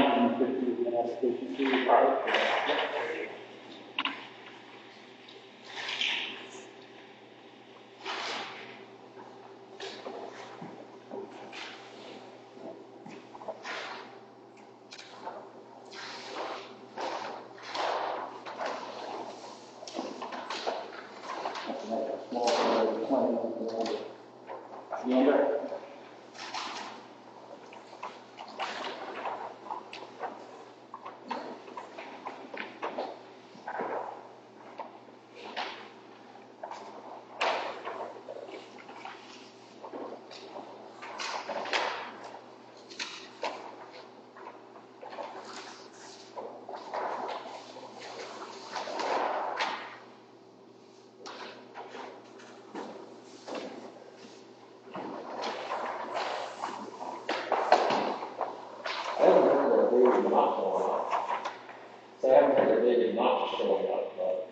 150 is an application fee required for that.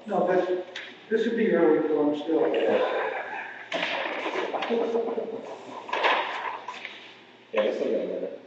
No, this would be early for them still. Yeah, it's still got a minute.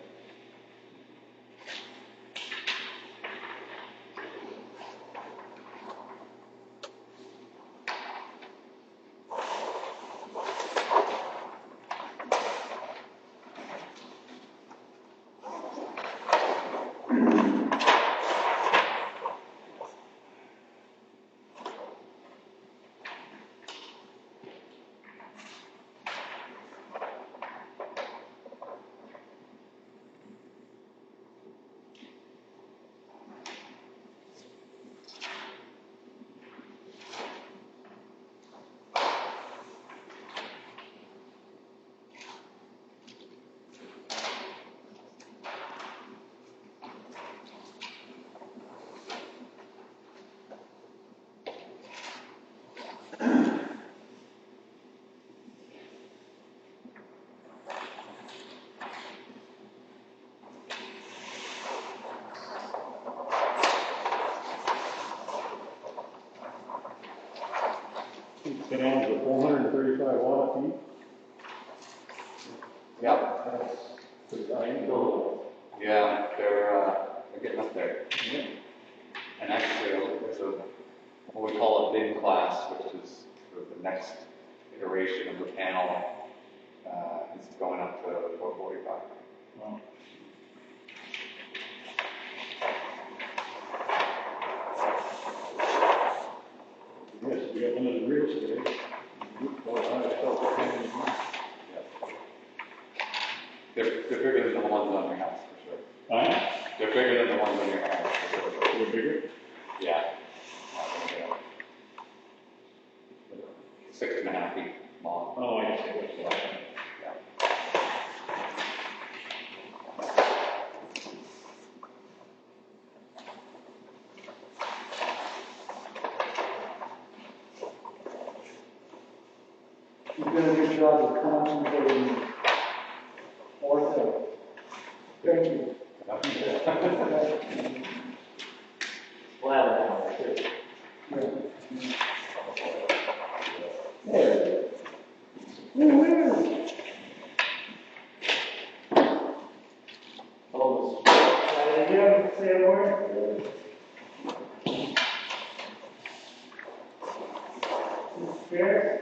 Fans are 435 watt peak. Yeah. That's pretty high. Yeah, they're getting up there. Yeah. And actually, there's what we call a bin class, which is sort of the next iteration of the panel, is going up to 445. Wow. Yes, we got limited real estate. They're bigger than the ones on your house, for sure. Huh? They're bigger than the ones on your house, for sure. They're bigger? Yeah. 6.5 feet long. Oh, I see what's like. Yeah. You've done a good job of concentrating ortho. Thank you. Flat out, too. There. Woo-hoo. Oh, Yeah, say a word. Here.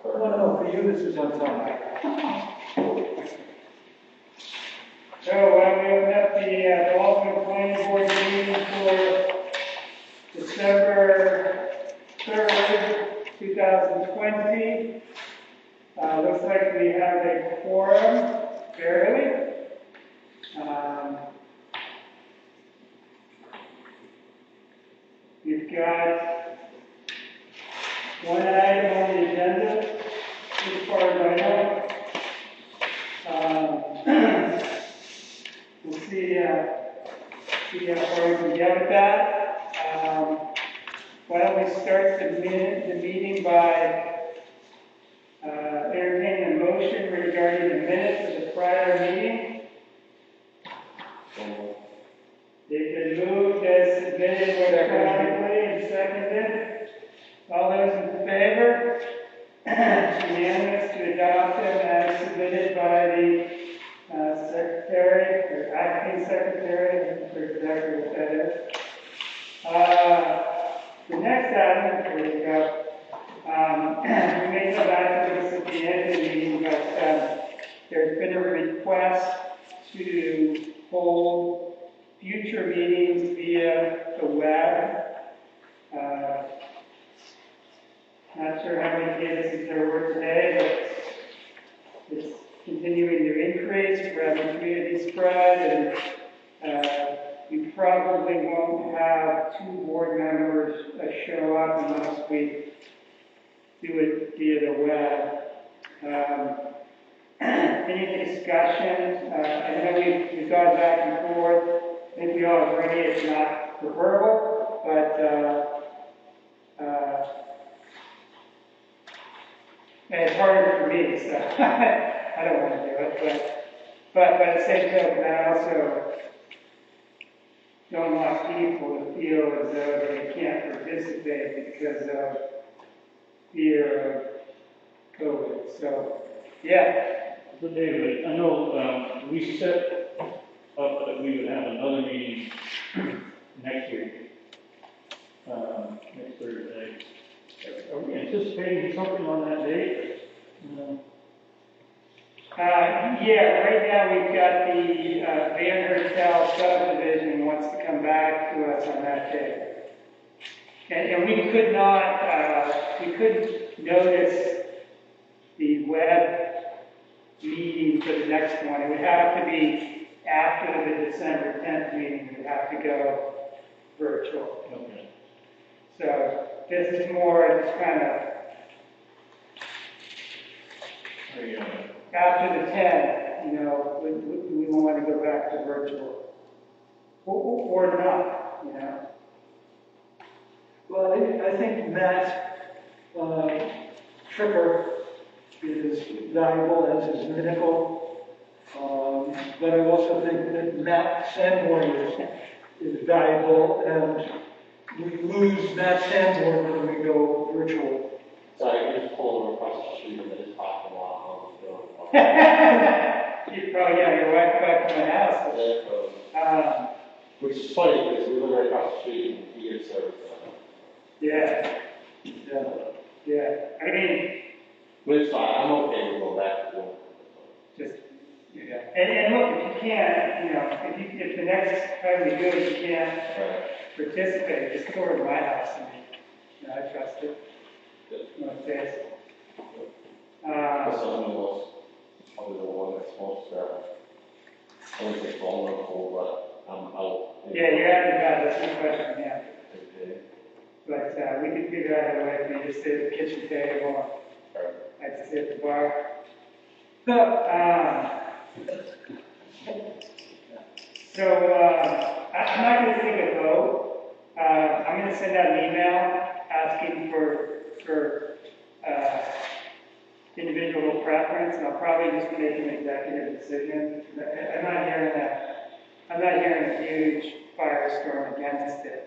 No, for you this is on time. So, we open up the Waltham Planning Board meeting for December 3rd, 2020. Looks like we have a quorum, barely. We've got one item on the agenda, as far as I know. We'll see how far we can get with that. Why don't we start the meeting by entertaining a motion regarding the minutes of the prior meeting. They've been moved as submitted electronically and seconded. The next item, there you go. We may come back to this at the end of the meeting, but there's been a request to hold future meetings via the web. Not sure how many cases there were today, but it's continuing to increase. We're having community spread, and you probably won't have 2 board members show up unless we do it via the web. Any discussion? I know we've gone back and forth. I think we all agree it's not preferable, but and it's harder for me, so I don't want to do it. But by the same token, I also don't want people to feel as though they can't participate because of fear of COVID. So, yeah. So David, I know we set up that we would have another meeting next week, next Thursday. Are we anticipating something on that date? Yeah, right now we've got the Van Hertel subdivision wants to come back to us on that day. And we could not, we couldn't notice the web meeting for the next one. It would have to be after the December 10th meeting. It would have to go virtual. Okay. So this is more just kind of after the 10th, you know, we want to go back to virtual. Or not, you know. Well, I think Matt Tripper is valuable as is Minical, but I also think that Matt Sanborn is valuable, and we lose Matt Sanborn when we go virtual. Sorry, I just pulled over across the street and I just talked a lot. You probably got your wife back to my house. Which is funny because we live right across the street and he gets service. Yeah, yeah. I mean, But it's fine, I'm okay with going back to work. just, yeah. And look, if you can't, you know, if the next time we do it, you can't participate, just come over to my house and, you know, I trust it. No offense. My son-in-law's probably the one that's most, I wouldn't say vulnerable, but I'm out. Yeah, you're out of bed, that's no question, yeah. Okay. But we could figure out a way for you to sit at the kitchen table and I'd sit at the bar. So I'm not going to take a vote. I'm going to send out an email asking for individual preference, and I'll probably just make an executive decision. I'm not hearing a huge firestorm against it.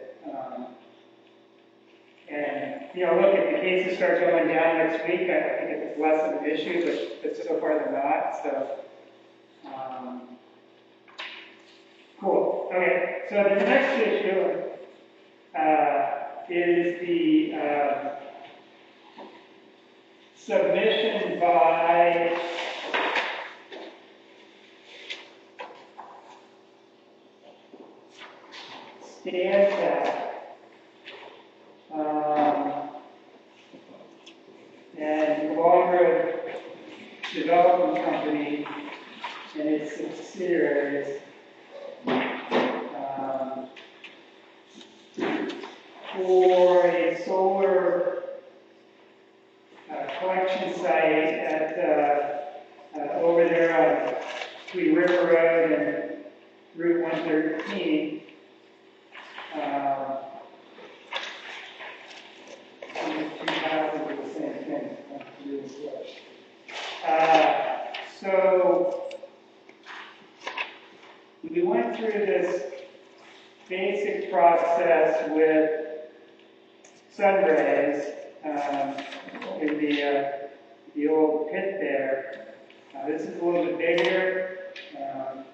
And, you know, look, if the cases start going down next week, I think it's less of an issue, but so far they're not, so. Cool. Okay, so the next issue is the submission by Stantec and Walgrove Development Company and its subsidiaries for a solar collection site at over there on Tweed River Road and Route 113. These two houses are the same thing. So we went through this basic process with Sunrays in the old pit there. This is a little bit bigger. I'm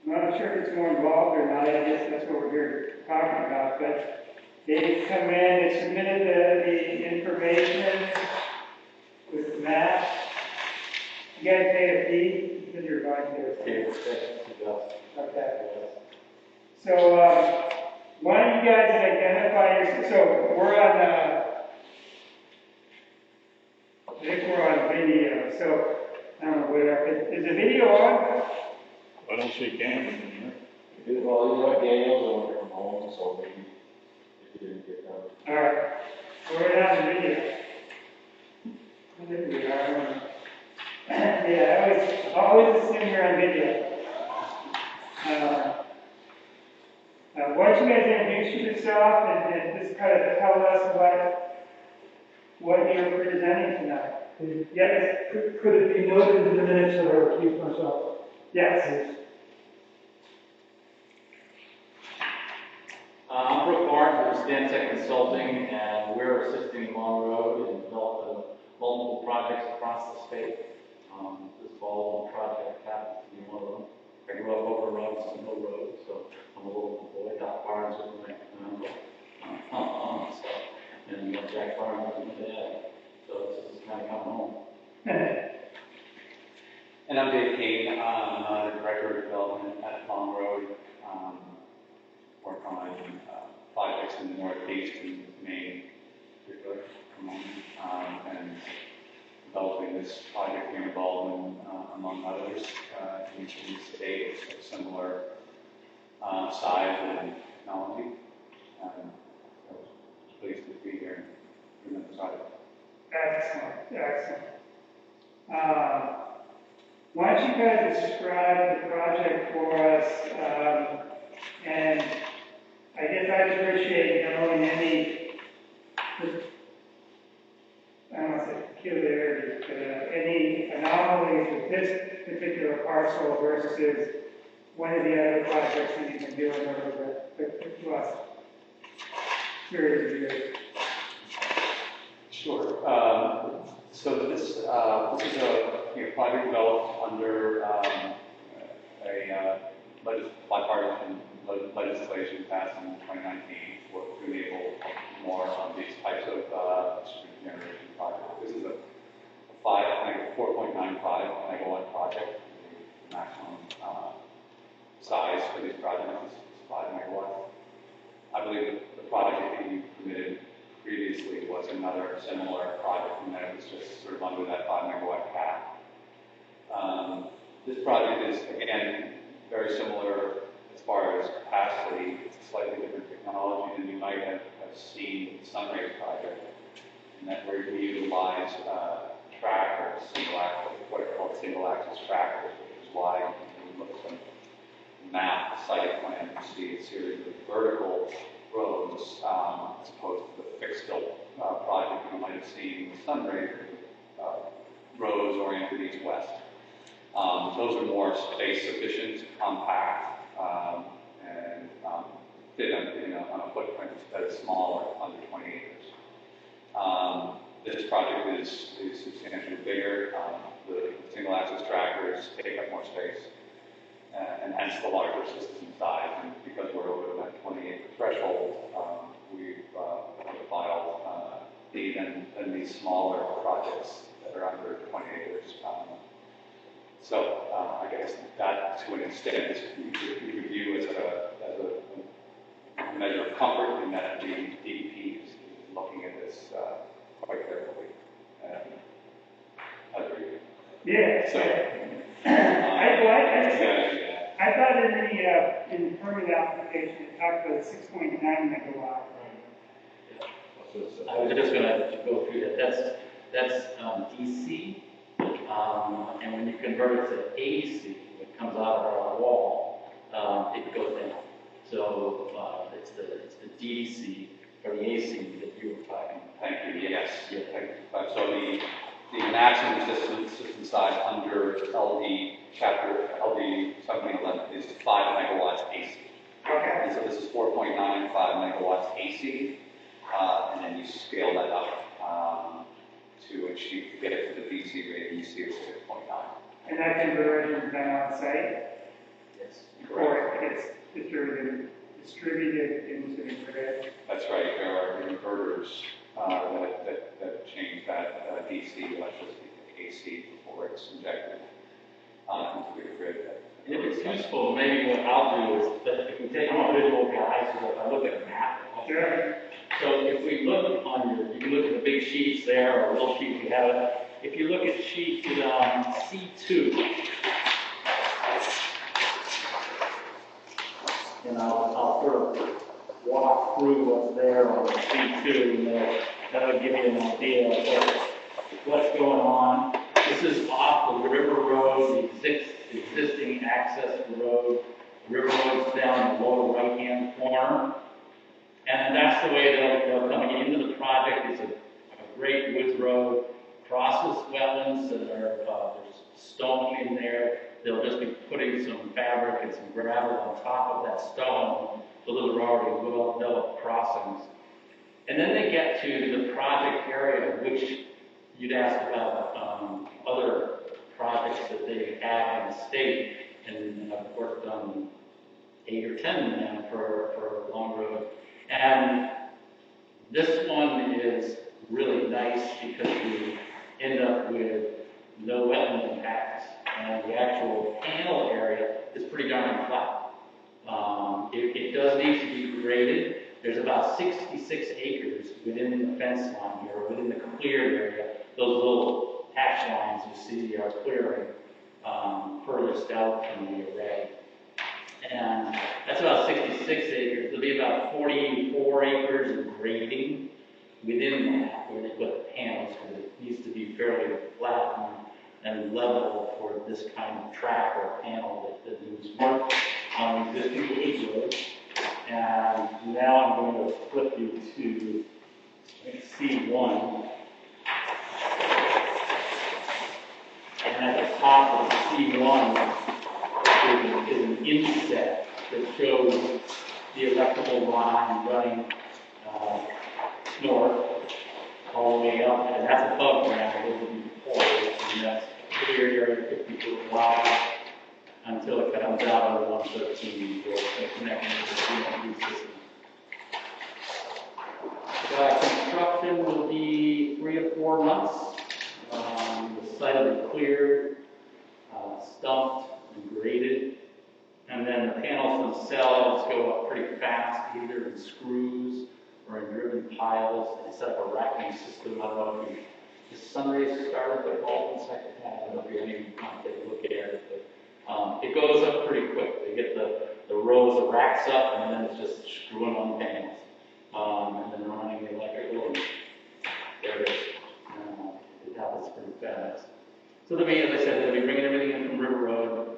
not sure if it's more involved or not. I guess that's what we're here talking about. But They've come in, they submitted the information with the map. You guys pay a fee because you're going to. Okay. So, why don't you guys identify yourself? So, we're on, I think we're on video, so, I don't know, where, is the video on? I don't see cameras in there. Well, you know, Daniel's over from home, so maybe it didn't get done. All right, we're on the video. I think we are. Yeah, I always assume you're on video. Why don't you guys introduce yourself and just kind of tell us what you're presenting tonight? Yes? Could it be noted in the minutes that I recused myself? Yes. I'm Brooke Barnes with Stantec Consulting, and we're assisting Long Road in developing multiple projects across the state. This Baldwin project happens to be one of them. I grew up over Robinson Hill Road, so I'm a local boy. Doc Barnes was my uncle. And Jack Barnes was my dad. So this is kind of coming home. And I'm Dave Kane, I'm the Director of Development at Long Road. Work on projects in the Northeast and Maine, particularly, and developing this project here in Baldwin, among others, in each of these states of similar size and technology. So pleased to be here in the project. Excellent, excellent. Why don't you guys describe the project for us? And I guess I'd appreciate knowing any, I don't want to say peculiarities, but any anomalies with this particular parcel versus one of the other projects that you've been doing over the last series of years. Sure. So this is a project developed under a bipartisan legislation passed in 2019 to enable more of these types of distributed generation projects. This is a 4.95 megawatt project. The maximum size for these projects is 5 megawatts. I believe the project that you permitted previously was another similar project, and that was just sort of under that 5 megawatt cap. This project is, again, very similar as far as capacity. It's a slightly different technology than you might have seen with the Sunrays project, in that we utilize trackers, what are called single axis trackers, which is why when you look at the map, the site plan, you see a series of vertical roads as opposed to the fixed tilt project you might have seen with Sunrays, roads oriented east-west. Those are more space sufficient, compact, and fit on a footprint that is smaller, under 20 acres. This project is substantially bigger. The single axis trackers take up more space, and hence the larger system size. And because we're over that 20 acre threshold, we've filed even in these smaller projects that are under 20 acres. So I guess that, to an extent, you could view as a measure of comfort in that the DEP is looking at this quite carefully. Agreed. Yeah. So, I thought in the permit application, it talked about 6.9 megawatt. I was just going to go through that. That's DC, and when you convert it to AC, what comes out of our wall, it goes down. So it's the DC or the AC that you were talking about. Thank you. Yes. Yeah. So the maximum system size under LD chapter LD 1711 is 5 megawatts AC. Okay. And so this is 4.95 megawatts AC, and then you scale that up to achieve get it to the DC rating. You see it's 6.9. And that conversion is done on site, Yes. or it gets distributed into the grid. That's right. There inverters that change that DC electricity to AC before it's injected into the grid. If it's useful, maybe what I'll do is that if we take, I'm a visual guy, so if I look at a map. Sure. So if we look on your, you can look at the big sheets there, or little sheets we have. If you look at sheet C2, and I'll sort of walk through what's there on C2, and that'll give you an idea of what's going on. This is off the River Road, the existing access road. The River Road's down in the lower right-hand corner. And that's the way they'll come into the project. It's a great woods road, crosses wetlands, and there's stone in there. They'll just be putting some fabric and some gravel on top of that stone, so those are already well-developed crossings. And then they get to the project area, which you'd ask about other projects that they have in the state, and I've worked on 8 or 10 of them for Long Road. And this one is really nice because we end up with no wetland impacts, and the actual panel area is pretty darn flat. It does need to be graded. There's about 66 acres within the fence line here, within the cleared area. Those little hatch lines you see are clearing furthest out from the array. And that's about 66 acres. There'll be about 44 acres of grading within that where they put the panels, because it needs to be fairly flat and level for this kind of track or panel that moves work on existing woods road. And now I'm going to flip you to C1. And at the top of C1 is an inset that shows the electrical line running north all the way up, and that's above ground. It will be poured, and that's clear area 50 foot wide until it comes out on 113 for connecting to the CMP system. Construction will be 3 or 4 months. The site will be cleared, stumped, and graded. And then the panels themselves go up pretty fast, either in screws or in driven piles. They set up a racking system. I don't know if the sun rays started the ball in second half. I don't know if you haven't even take a look at it, but it goes up pretty quick. They get the rows of racks up, and then it's just screwing on the panels. And then running the electrical, and there it is. It happens pretty fast. So they'll be, as I said, they'll be bringing everything in from River Road,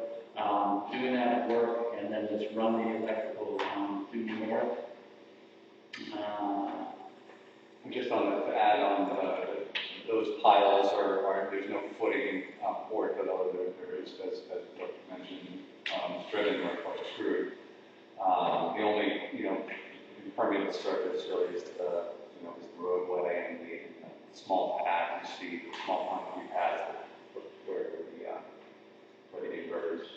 doing that work, and then just run the electrical due north. Just to add on, those piles are there's no footing poured below. There is, as you mentioned, driven or screwed. The only impermeable surface really is the roadway and the small pad. You see the small concrete pads where the inverters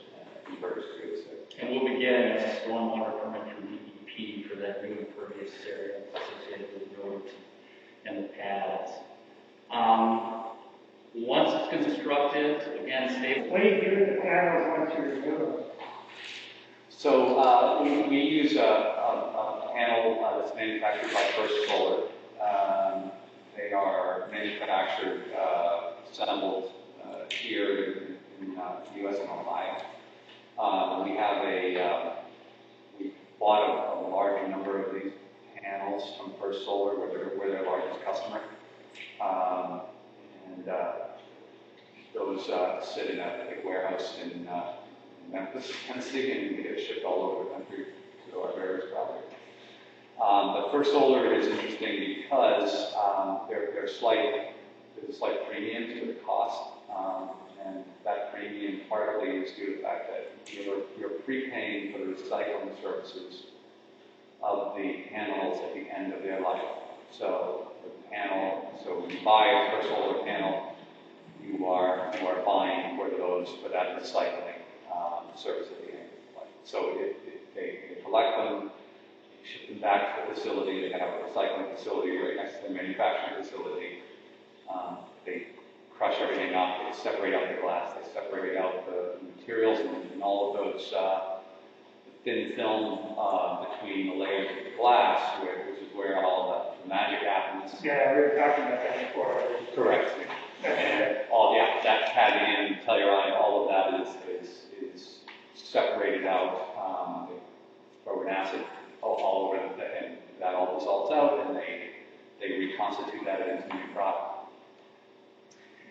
do. And we'll be getting a stormwater permit from DEP for that new impervious area associated with the roads and the pads. Once it's constructed, again, stable. What do you do with the panels once you remove them? So we use a panel that's manufactured by First Solar. They are manufactured, assembled here in the U.S. and Ohio. We bought a large number of these panels from First Solar, we're their largest customer. Those sit in a big warehouse in Memphis, Tennessee, and we get shipped all over the country to our various projects. But First Solar is interesting because there's a slight premium to the cost, and that premium partly is due to the fact that you're prepaying for the recycling services of the panels at the end of their life. So when you buy a First Solar panel, you are buying for that recycling service at the end of life. So they collect them, ship them back to the facility. They have a recycling facility right next to their manufacturing facility. They crush everything up, they separate out the glass, they separate out the materials and all of those thin film between the layers of the glass, which is where all the magic happens. Yeah, we were talking about that before. Correct. And that cadmium, telluride, all of that is separated out. They throw an acid all over it, and that all dissolves out, and they reconstitute that into new product.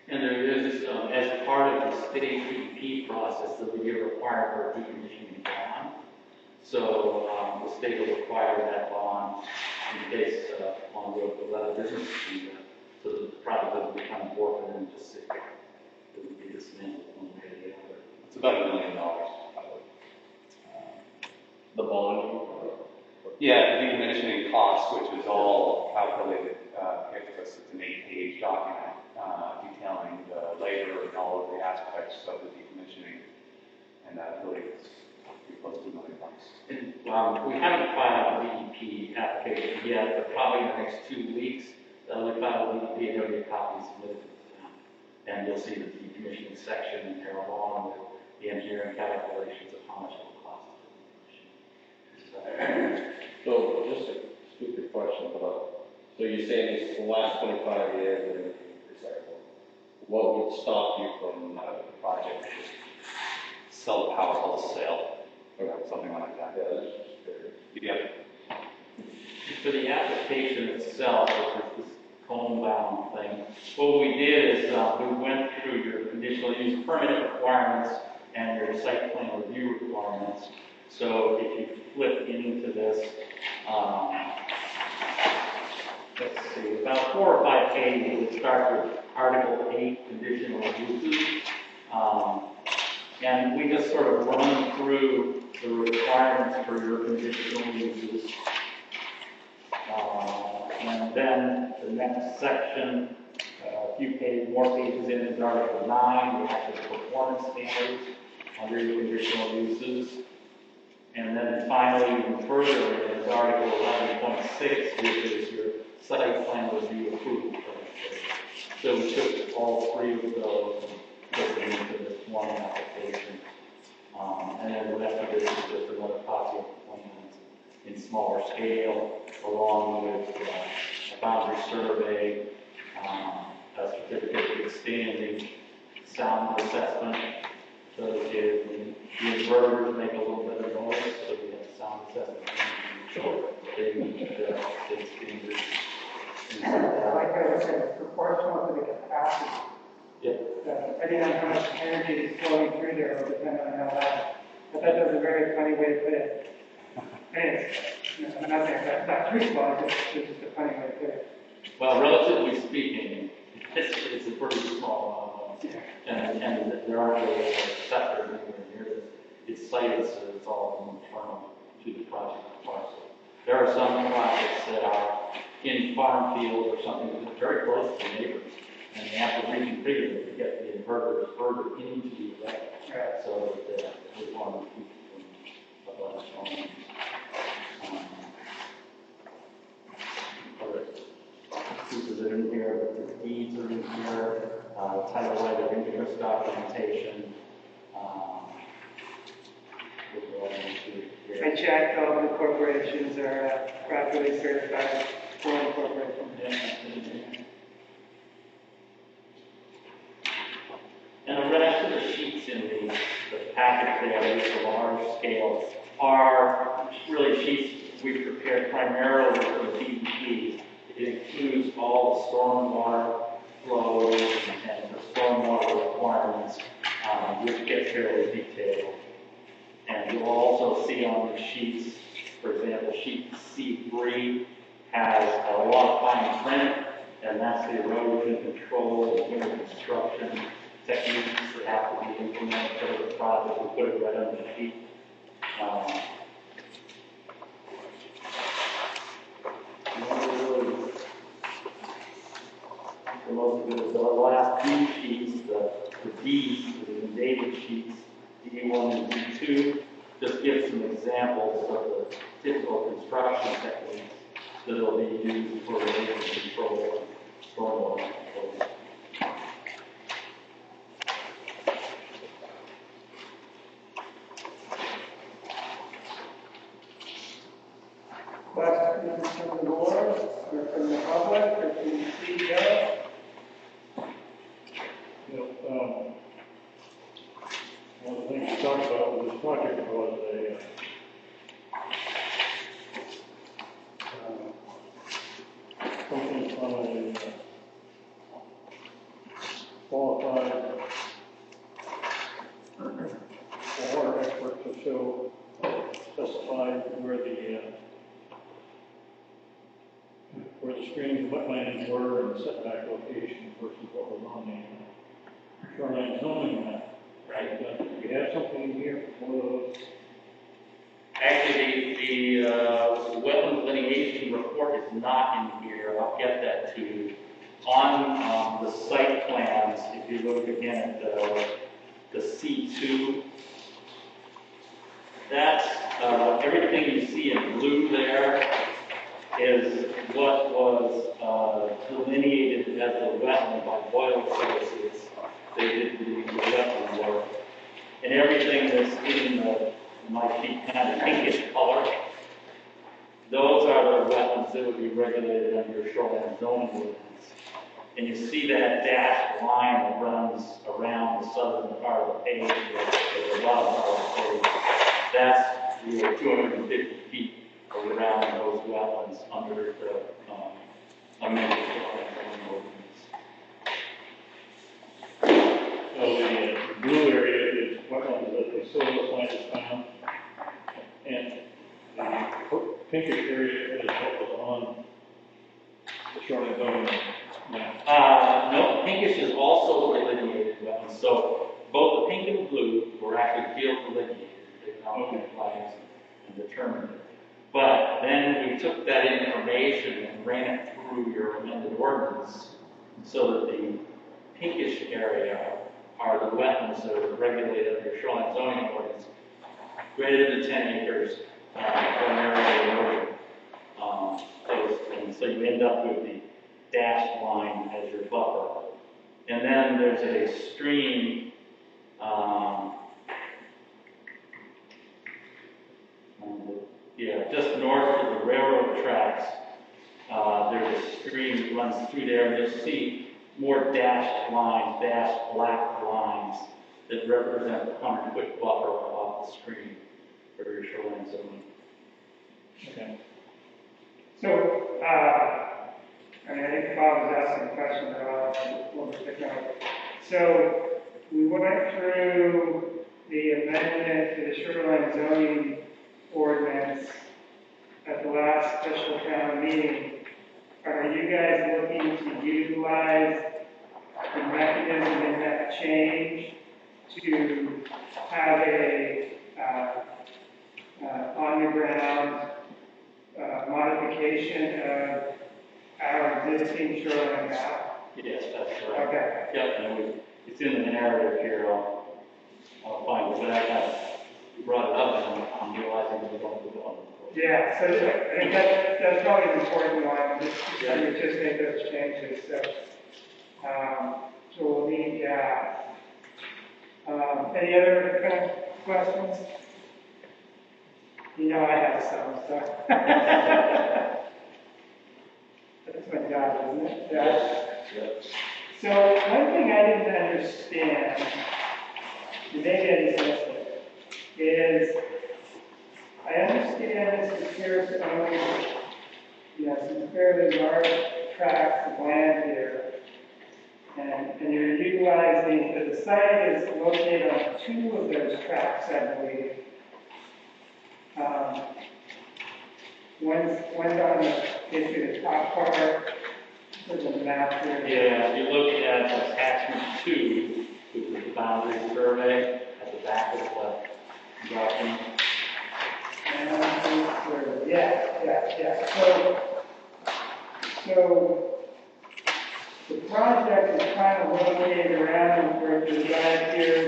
And there is, as part of the state DEP process, that we are required for a decommissioning bond. So the state will require that bond in case on the other business, so that the product doesn't become forfeit and just sit there. It would be dismantled one way or the other. It's about $1 million, probably. The bond? Yeah, the decommissioning cost, which is all calculated, it's an 8-page document detailing the labor and all of the aspects of the decommissioning, and that really is close to $1 million. And we haven't filed a DEP application yet, but probably in the next 2 weeks, we file a DEP and there'll be a copy submitted to the town. And you'll see the decommissioning section in there along with the engineering calculations of how much it will cost to decommission. So, just a stupid question, but, so you're saying it's the last 25 years and recycling. What would stop you from having a project? Sell the power wholesale, Okay. or something like that. Yeah, that's just curious. Yep. For the application itself, which is this cone-bound thing, what we did is we went through your conditional use permit requirements and your site plan review requirements. So if you flip into this, let's see, about 4 or 5 pages, it starts with Article 8, conditional uses. And we just sort of run through the requirements for your conditional uses. And then the next section, a few more pages in, is Article 9, the actual performance standards under your conditional uses. And then finally, even further, is Article 11.6, which is your site plan review approval process. So we took all 3 of those and put them into this one application. And then the rest of this is just another copy of the plans in smaller scale, along with a boundary survey, a certificate of standing, sound assessment. So if the inverters make a little bit of noise, so we have a sound assessment. They meet the state standards. I like how you said proportional to the capacity. Yeah. Depending on how much energy is flowing through there, will depend on how loud. I thought that was a very funny way to put it. Anyways, I'm not saying that's too small, it's just a funny way to put it. Well, relatively speaking, it's a pretty small amount. And there aren't really sectors anywhere near this. It's sited, so it's all internal to the project parcel. There are some projects that are in farm fields or something that are very close to neighbors, and they have to reconfigure it to get the inverters further into the array, Right. so that we want to keep from above homes. Other pieces are in here, the deeds are in here, title right of interest documentation. I checked, all the corporations are properly certified for incorporation. And the rest of the sheets in the package there, which are large scale, are really sheets we prepared primarily for the DEP. It includes all the stormwater flows and the stormwater requirements, which get fairly detailed. And you'll also see on the sheets, for example, sheet C3 has a lot of fine print, and that's the erosion control and construction techniques that have to be implemented for the project. We put it right on the sheet. The most of the last few sheets, the D's, the David sheets, D1 and D2, just give some examples of the typical construction techniques that will be used for erosion control, stormwater control. Questions from the board, or from the public, or from the CEO? You know, one of the things we talked about with this project was something on a qualified water expert to show, specify where the streams and wetlands were and the setback locations versus what was on the shoreline zoning map. Right. Do we have something in here for those? Actually, the wetland litigation report is not in here. I'll get that to you. On the site plans, if you look again at the C2, that's everything you see in blue there is what was delineated as the wetland by Boyle Services. They did the wetland work. And everything that's in my sheet kind of pinkish color, those are the wetlands that would be regulated under your shoreline zoning ordinance. And you see that dashed line that runs around the southern part of the page, or the bottom part of the page. That's your 250 feet around those wetlands under the amended shoreline zoning ordinance. So the blue area is wetlands that the soil science has found, and the pinkish area is what was on the shoreline zoning map. No, pinkish is also delineated wetlands. So both the pink and the blue were actually field delineated. They found flags and determined it. But then we took that information and ran it through your amended ordinance so that the pinkish area are the wetlands that are regulated under shoreline zoning ordinance, greater than 10 acres for an area of erosion. And so you end up with the dashed line as your buffer. And then there's a stream just north of the railroad tracks. There's a stream that runs through there, and you'll see more dashed lines, dashed black lines that represent the 100-foot buffer off the stream for your shoreline zoning. Okay. So, I think Bob was asking a question about what was picking up. So, we went through the amendment to the shoreline zoning ordinance at the last special town meeting. Are you guys looking to utilize the mechanism in that change to have a on-the-ground modification of our existing shoreline map? Yes, that's right. Okay. Yep, and it's in the narrative here. I'll find it, but you brought it up, and I'm realizing that we don't do it on the Yeah, so I think that's probably an important one, just to make those changes, so. So we'll need, any other kind of questions? You know I have some, so. That's my job, isn't it? Yeah. So one thing I didn't understand, and maybe I just missed it, is I understand this appears to own, some fairly large tracts of land here, and you're utilizing, the site is located on 2 of those tracts, I believe. One's on basically the top part, there's a map here. Yeah, if you look at attachment 2, which is the boundary survey at the back of the document. Yeah. So the project is kind of located around where the guide here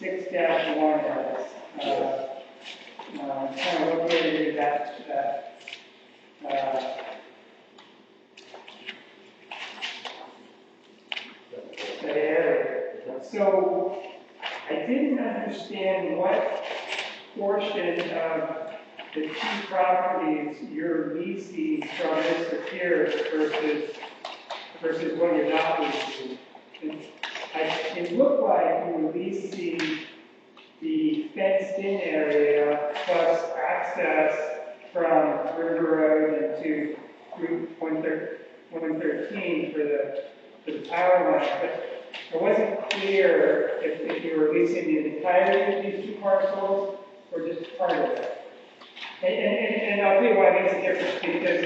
6-1 is. kind of located in that area. So I didn't understand what portion of the two properties you're leasing from Mr. Pierce versus what you're not leasing. It looked like you were leasing the fenced-in area plus access from River Road into Route 113 for the power line. But it wasn't clear if you were leasing the entirety of these two parcels or just part of it. And I'll tell you why it makes a difference, because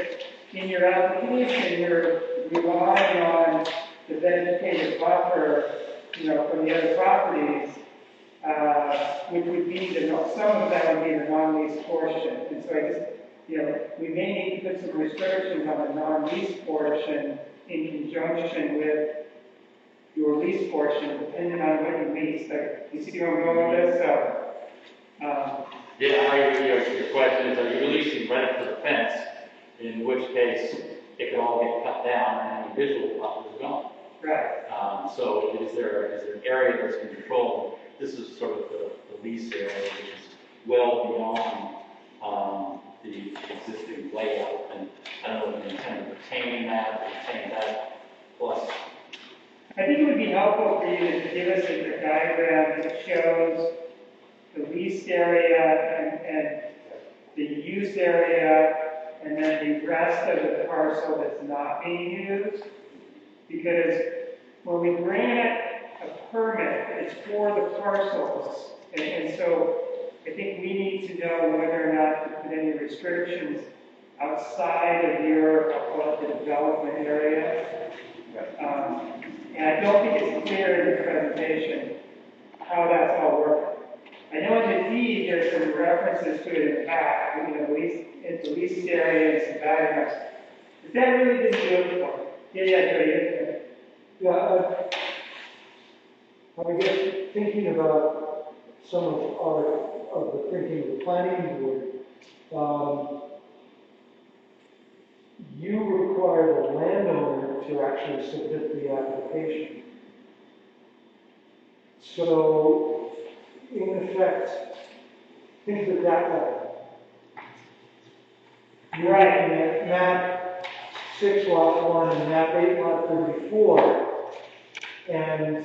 in your application, you're relying on the vegetative buffer, from the other properties, which would be some of that would be the non-lease portion. And so I just, we may need to put some restrictions on the non-lease portion in conjunction with your lease portion, depending on what you lease. Like, you see where I'm going with this? So, Your question is, are you releasing right up to the fence, in which case it can all get cut down and the visual buffer is gone? right. So is there an area that's controlled? This is sort of the lease area, which is well beyond the existing layout. And I don't know if you intend to retain that, plus. I think it would be helpful for you to give us a diagram that shows the leased area and the used area, and then the rest of the parcel that's not being used. Because when we grant a permit, it's for the parcels. And so I think we need to know whether or not to put any restrictions outside of your, I'll call it the development area. And I don't think it's clear in the presentation how that's all working. I know in the deed there's some references to it in the back, the leased area and some diagrams. But that really didn't do it for me. Yeah, I guess thinking about some of the thinking of the planning board, you require the landowner to actually submit the application. So, in effect, think of it that way. You're looking at map 6 lot 1 and map 8 lot 34. And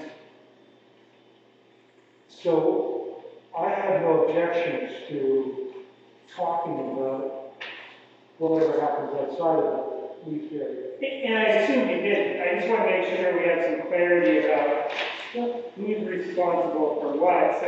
so I have no objections to talking about whatever happens outside of the lease area. And I assume you did. I just want to make sure we have some clarity about who's responsible for what. So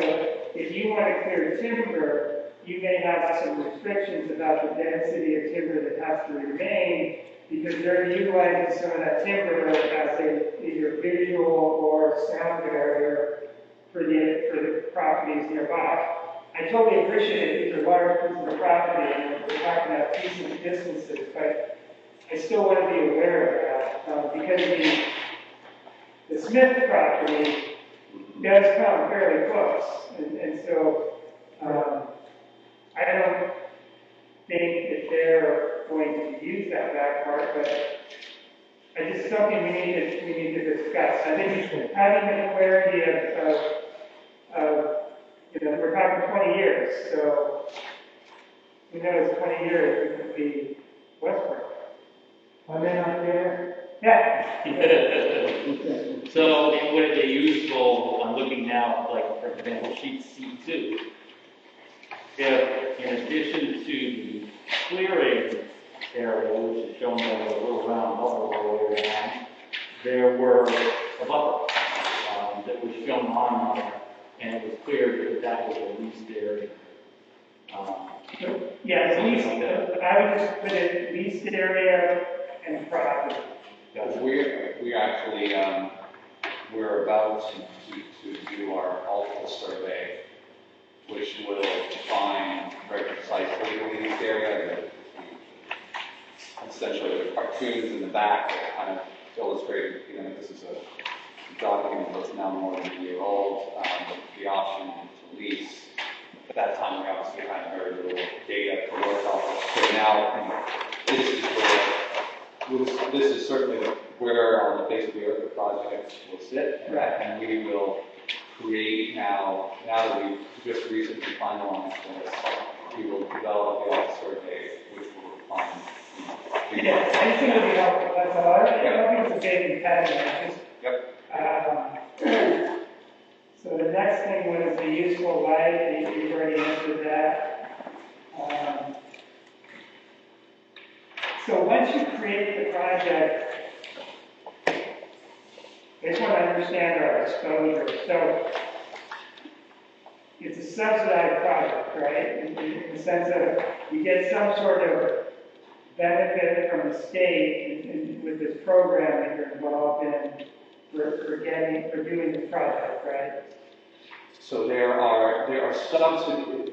if you want to clear timber, you may have some restrictions about the density of timber that has to remain, because they're utilizing some of that timber as either visual or sound barrier for the properties nearby. I totally appreciate it. These are large pieces of property, and we're talking about decent distances, but I still want to be aware of that, because the Smith property does come fairly close, and so I don't think that they're going to use that back part, but it's just something we need to discuss. I think having the clarity of we're talking 20 years, so who knows, 20 years it could be Westbrook. I may not care. Yeah. So would it be useful, I'm looking now, like, for example, sheet C2, if in addition to the clearing area, which is shown by the little round bubble area, there were a buffer that was shown on there, and it was clear that was a leased area. Yeah, at least, I would just put it leased area and property. We actually, we're about to do our ultimate survey, which will define very precisely the leased area. Essentially, the cartoons in the back that kind of illustrate, this is a document that's now more than a year old, the option to lease At that time, we obviously had very little data to work off of. So now, this is where, this is certainly where on the face of the earth the project will sit. Right. And we will create now that we've just recently finalized this, we will develop the office survey, which will define, Yeah, I just think it'll be helpful, that's all. I don't think it's a big impediment, Yep. so the next thing was the useful life, you've already answered that. So once you create the project, I just want to understand our exposure. So it's a subsidized project, right? In the sense of you get some sort of benefit from the state with this program that you're involved in for doing the project, right? So there are subsidies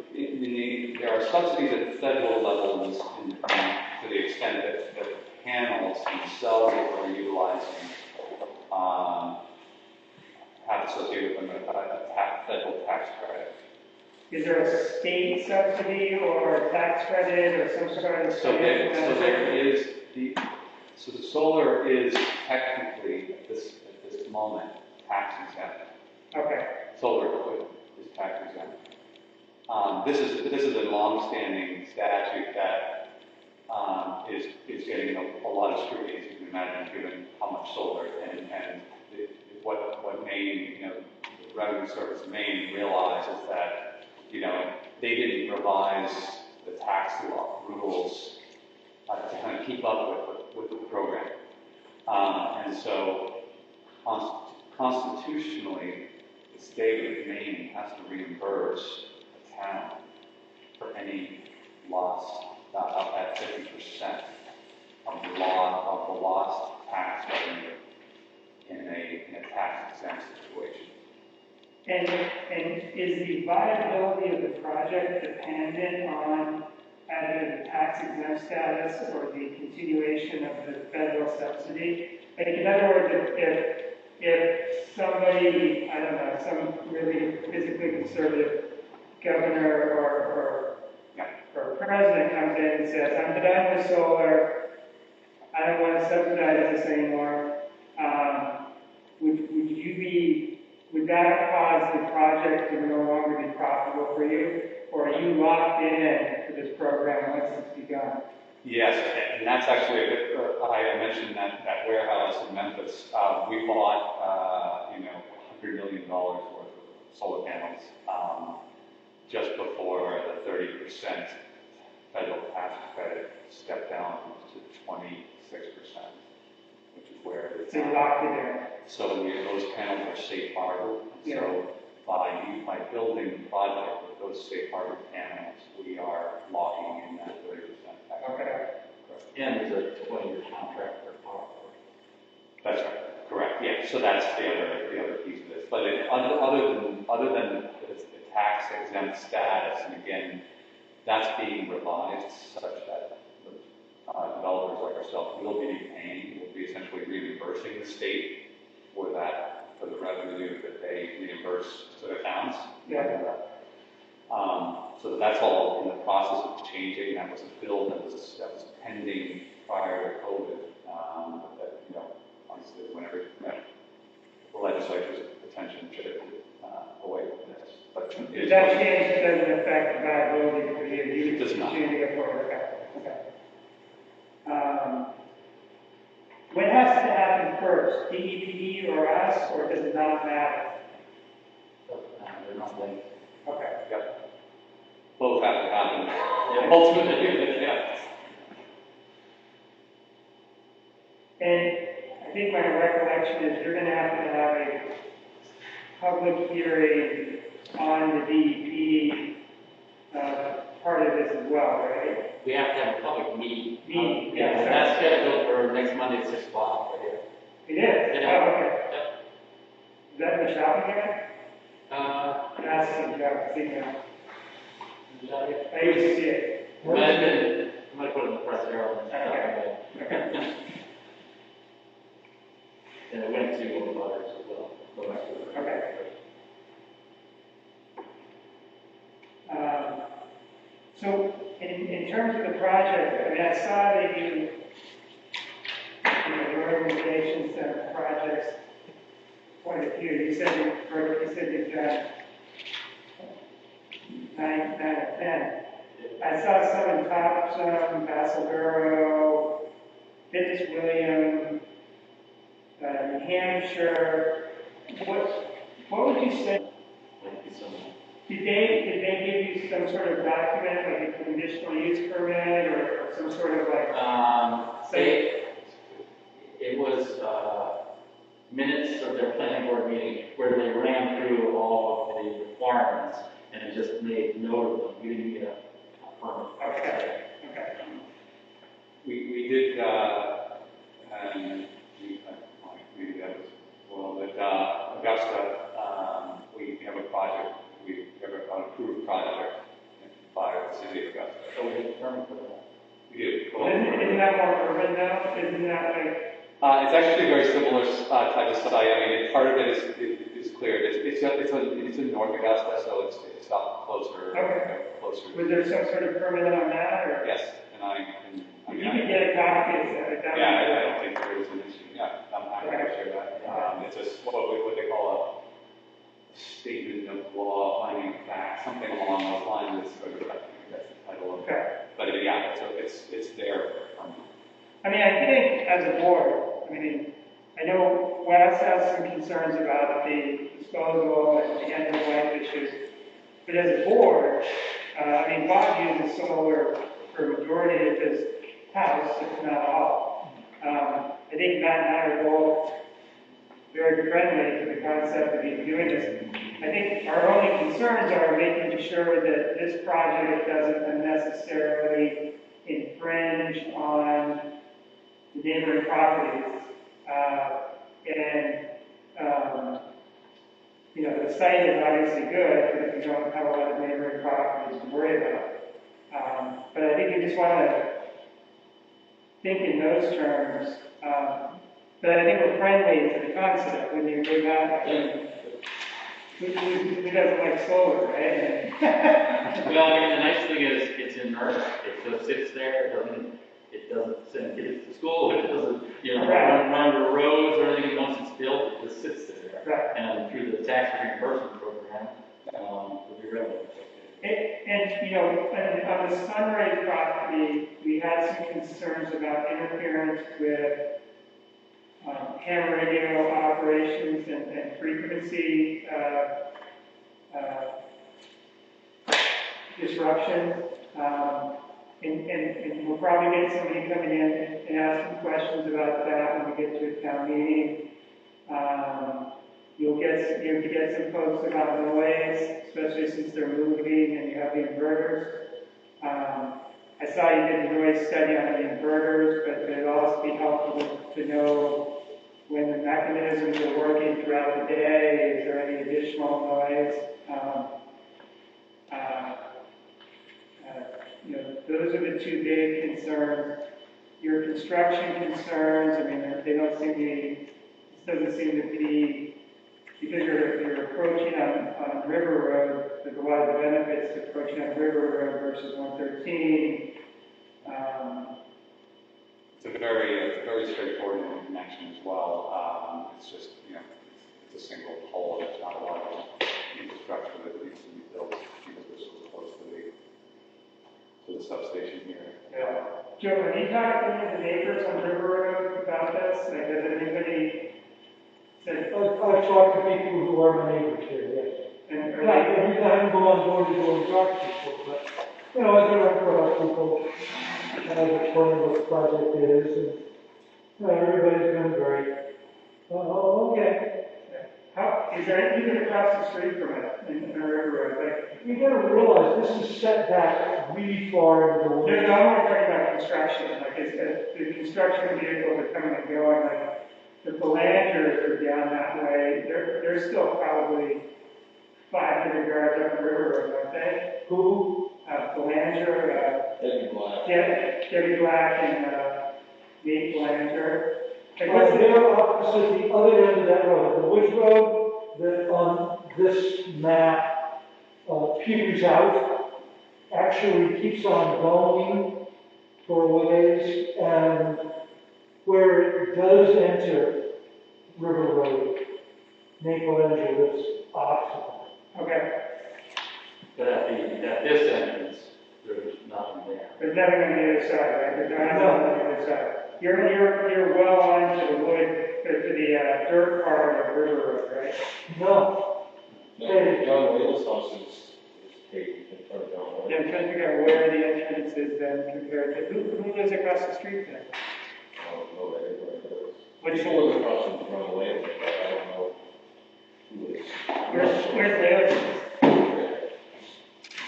at the federal level to the extent that the panels themselves that we're utilizing have associated with them a federal tax credit. Is there a state subsidy or a tax credit or some sort of? So the solar is technically at this moment tax exempt. Okay. Solar equipment is tax exempt. This is a long-standing statute that is getting a lot of scrutiny, as you can imagine, given how much solar and what Maine, the Revenue Service of Maine realizes that, they didn't revise the tax law rules to kind of keep up with the program. And so constitutionally, the state of Maine has to reimburse the town for any loss up at 50% of the lost tax revenue in a tax exempt situation. And is the viability of the project dependent on either the tax exempt status or the continuation of the federal subsidy? Like, in other words, if somebody, I don't know, some really physically conservative governor or president comes in and says, I'm done with solar, I don't want to subsidize this anymore, would that cause the project to no longer be profitable for you? Or are you locked in to this program once it's begun? Yes, and that's actually I mentioned that warehouse in Memphis. We bought, $100 million worth of solar panels just before the 30% federal tax credit stepped down to 26%, which is where it's So you locked it in. So those panels are safe harbor. Yeah. So by building the project with those safe harbor panels, we are locking in that 30% tax. Okay. And there's a 20-year contract for power. That's right. Correct. Yeah. So that's the other piece of this. But other than the tax exempt status, and again, that's being revised such that developers like ourselves will be paying, will be essentially reimbursing the state for the revenue that they reimburse to the towns. Yeah. So that's all in the process of changing. That was a bill that was pending prior to COVID. Obviously, whenever the legislature's attention shifted away from this. But If that change doesn't affect the viability for you, you It does not. continue to go forward. Okay. What has to happen first, DEP or us, or does it not matter? They're not linked. Okay. Yep. Both have to happen. Yeah, ultimately, yeah. And I think my recollection is you're going to have a public hearing on the DEP part of this as well, right? We have to have a public meeting. Meeting, Yeah, yeah. that's scheduled for next Monday at 6 o'clock right here. It is? Yeah. Oh, okay. Yep. Is that in the shopping area? That's the job, I used to see it. I'm gonna put it in the press herald. Okay. Okay. And it went to all the butters as well. Okay. So in terms of the project, I mean, I saw that your organization's done projects, quite a few. You said you've got 9 or 10. I saw some in Thompson, Vassalboro, Fitzwilliam, New Hampshire. What would you say? Thank you so much. Did they give you some sort of document, like a conditional use permit or some sort of like? It was minutes of their planning board meeting where they ran through all of the requirements and it just made note of them. We didn't get a permit. Okay. We did, maybe that was, well, but Augusta, we have a project, we have an approved project by the city of Augusta. So we didn't permit for that. We do. Isn't that more urban now? Isn't that like? It's actually a very similar type of site. I mean, part of it is clear. It's in North Augusta, so it's up closer. Okay. Closer. Was there some sort of permit on that or? Yes, and If you could get a copy, yeah, I don't think there is an issue. Yeah, I'm happy to share that. It's just what they call a statement of law, finding facts, something along those lines. Is sort of, I think that's the title of it. Okay. But yeah, it's there. I mean, I think as a board, I mean, I know Wes has some concerns about the disposal and the end of life issues, but as a board, I mean, Bob uses solar for a majority of his house, if not all. I think Matt and I are both very friendly to the concept of even doing this. I think our only concerns are making sure that this project doesn't unnecessarily infringe on the neighboring properties. You know, the site is obviously good because we don't have a lot of neighboring properties to worry about. But I think you just want to think in those terms. But I think we're friendly to the concept when you do that. Who doesn't like solar, right? Well, I mean, the nice thing is it's inert. It just sits there. It doesn't send kids to school. It doesn't, run under roads or anything. Once it's built, it just sits there. Right. And through the tax reimbursement program, it'll be relevant. And on the Sunray property, we had some concerns about interference with ham radio operations and frequency disruption. And we'll probably get somebody coming in and ask some questions about that when we get to a town meeting. You'll get some folks about noise, especially since they're moving and you have the inverters. I saw you did a noise study on the inverters, but it'd also be helpful to know when the mechanisms are working throughout the day. Is there any additional noise? Those are the two big concerns. Your construction concerns, I mean, they don't seem to be, this doesn't seem to be, because you're approaching on River Road, there's a lot of benefits to approaching on River Road versus 113. It's a very straightforward connection as well. It's just, it's a single pole. There's not a lot of infrastructure that needs to be built because we're so close to the substation here. Yeah. Joe, have you talked to any of the neighbors on River Road about this? Like, has anybody said? I've talked to people who are my neighbors here, yes. And are Not they, every time go on door to door and talk to people, but, as I run across people, and I explain what the project is, and everybody's been great. Okay. how, is there anything across the street from it in River Road? Like, You gotta realize this is set back really far into the no, woods. I'm not talking about construction. Like, is the construction vehicles are coming and going. Like, the Belangers are down that way. They're still probably 500 yards up the river road, aren't they? Who? Belanger, That'd be black. Debbie Black and Nate Belanger. Like, what's the, They're opposite the other end of that road. The Woods Road, that on this map, peters out, actually keeps on going for a ways, and where it does enter River Road, Michelangelo is optional. Okay, But at this entrance, there's nothing there. there's nothing on the other side, right? There's nothing on the other side. You're well onto the wood, to the dirt part of River Road, right? No, No, John Wayne's house is paved in front of John Wayne. Yeah, I'm trying to figure out where the entrance is then compared to, who lives across the street then? I don't know that anybody does. Which People live across from John Wayne, but I don't know who is. Where's Leo's?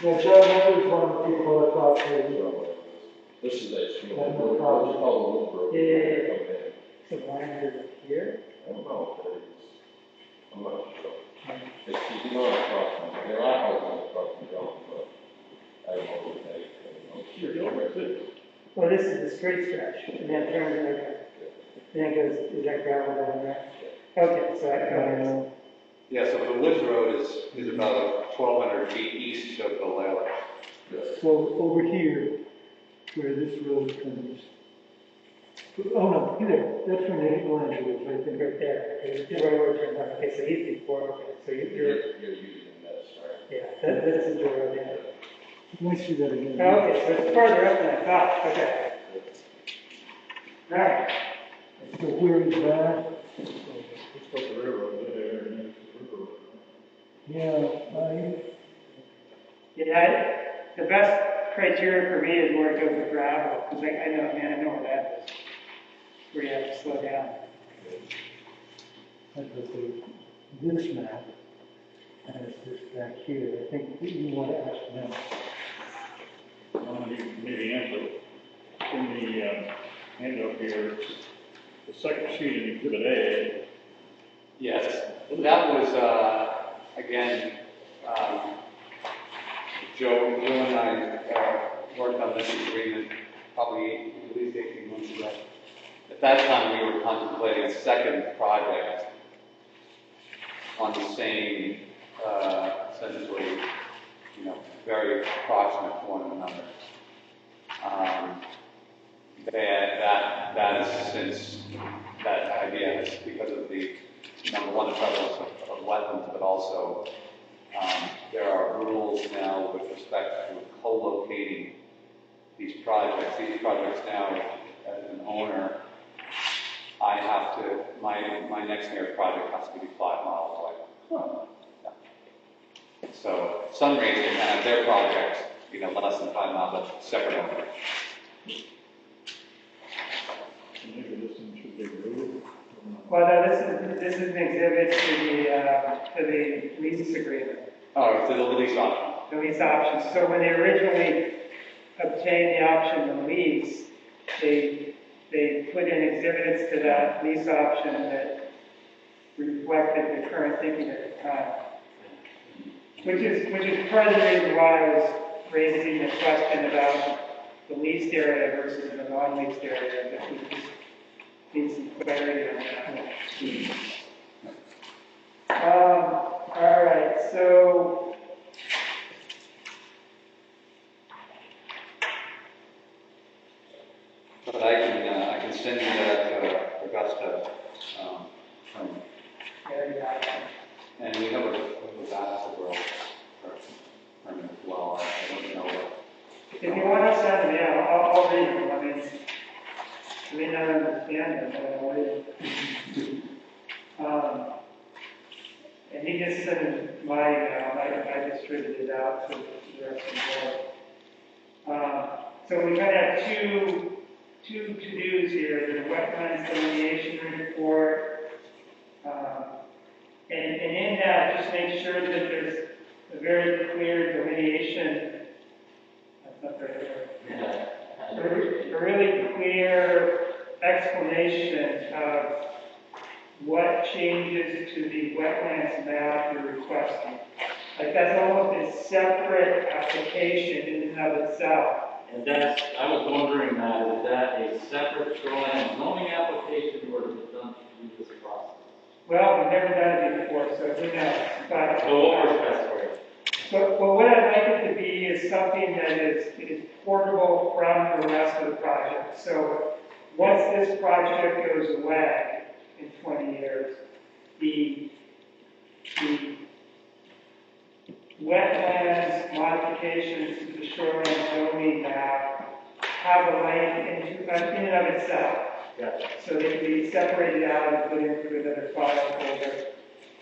yeah, John Wayne was one of the people that thought that, This is a street, Yeah, it's no problem. called the Wood Road. Yeah. So mine is here? I don't know, but it's, I'm not sure. It's not across from, there are houses across from John, but I don't know what they. Well, this is the straight stretch, and then turns over. And then goes, is that gravel down there? Okay, so I, Yeah, so the Woods Road is about 1,200 feet east of the Lake. so over here, where this road comes. Oh, no, there, that's from the Michelangelo, right there. right there, okay, the road turns on, okay, so he's before, okay, so you're, You're using this, right? yeah, this is the road, yeah. Let me see that again. Okay, so it's farther up than I thought, okay. All right, So where is that? It's got the railroad there, and then it's the river. Yeah, yeah, the best criteria for me is where it goes with gravel, because I know, man, I know where that is. Where you have to slow down. I got this map, and it's this back here. I think you want to ask them. Maybe answer. In the handout here, the second sheet in Exhibit A, Yes, that was, again, Joe and I worked on this agreement probably at least 18 months ago. At that time, we were contemplating a second project on the same, essentially, very approximate to one another. That is since that idea is because of the number one, the prevalence of wetlands, but also there are rules now with respect to co-locating these projects. These projects now, as an owner, I have to, my next nearest project has to be 5 miles away. Yeah. So Sunrays can have their projects, less than 5 miles, but separate owners. maybe this one should be removed. Well, no, this is an exhibit to the lease agreement, Oh, to the lease option. the lease option. So when they originally obtained the option to lease, they put in exhibits to that lease option that reflected the current thinking at the time. Which is part of the reason why I was raising the question about the leased area versus the non-leased area, that we just need some clarity on that. All right, so But I can send you that Augusta, from, and we have a vast world permit as well. I don't know what. if you want to send them, yeah, I'll read them. I may not understand them, but I'll read them. And he just sent my email, I distributed it out to the rest of the board. So we kind of have two to-dos here, the wetlands delineation report. And in that, just make sure that there's a very clear delineation. That's not very clear. Yeah. A really clear explanation of what changes to the wetlands map you're requesting. Like that's almost a separate application in and of itself. And I was wondering is that a separate shoreline zoning application or is it done through this process? Well, we've never done it before, so who knows? But, So what works best for you? But what I'd like it to be is something that is portable from the rest of the project. So once this project goes away in 20 years, the wetlands modifications to the shoreline zoning map have a lane in and of itself. Yeah. So they can be separated out and put into another file folder.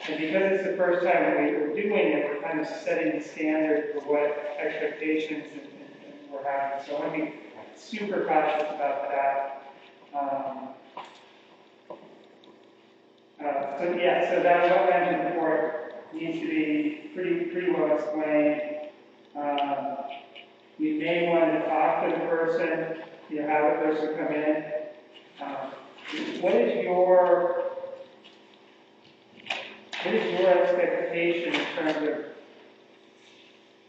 And because it's the first time we're doing it, we're kind of setting the standard for what expectations and we're having. So I want to be super cautious about that. So that wetland report needs to be pretty well explained. We may want to talk to the person, have the person come in. What is your expectation in terms of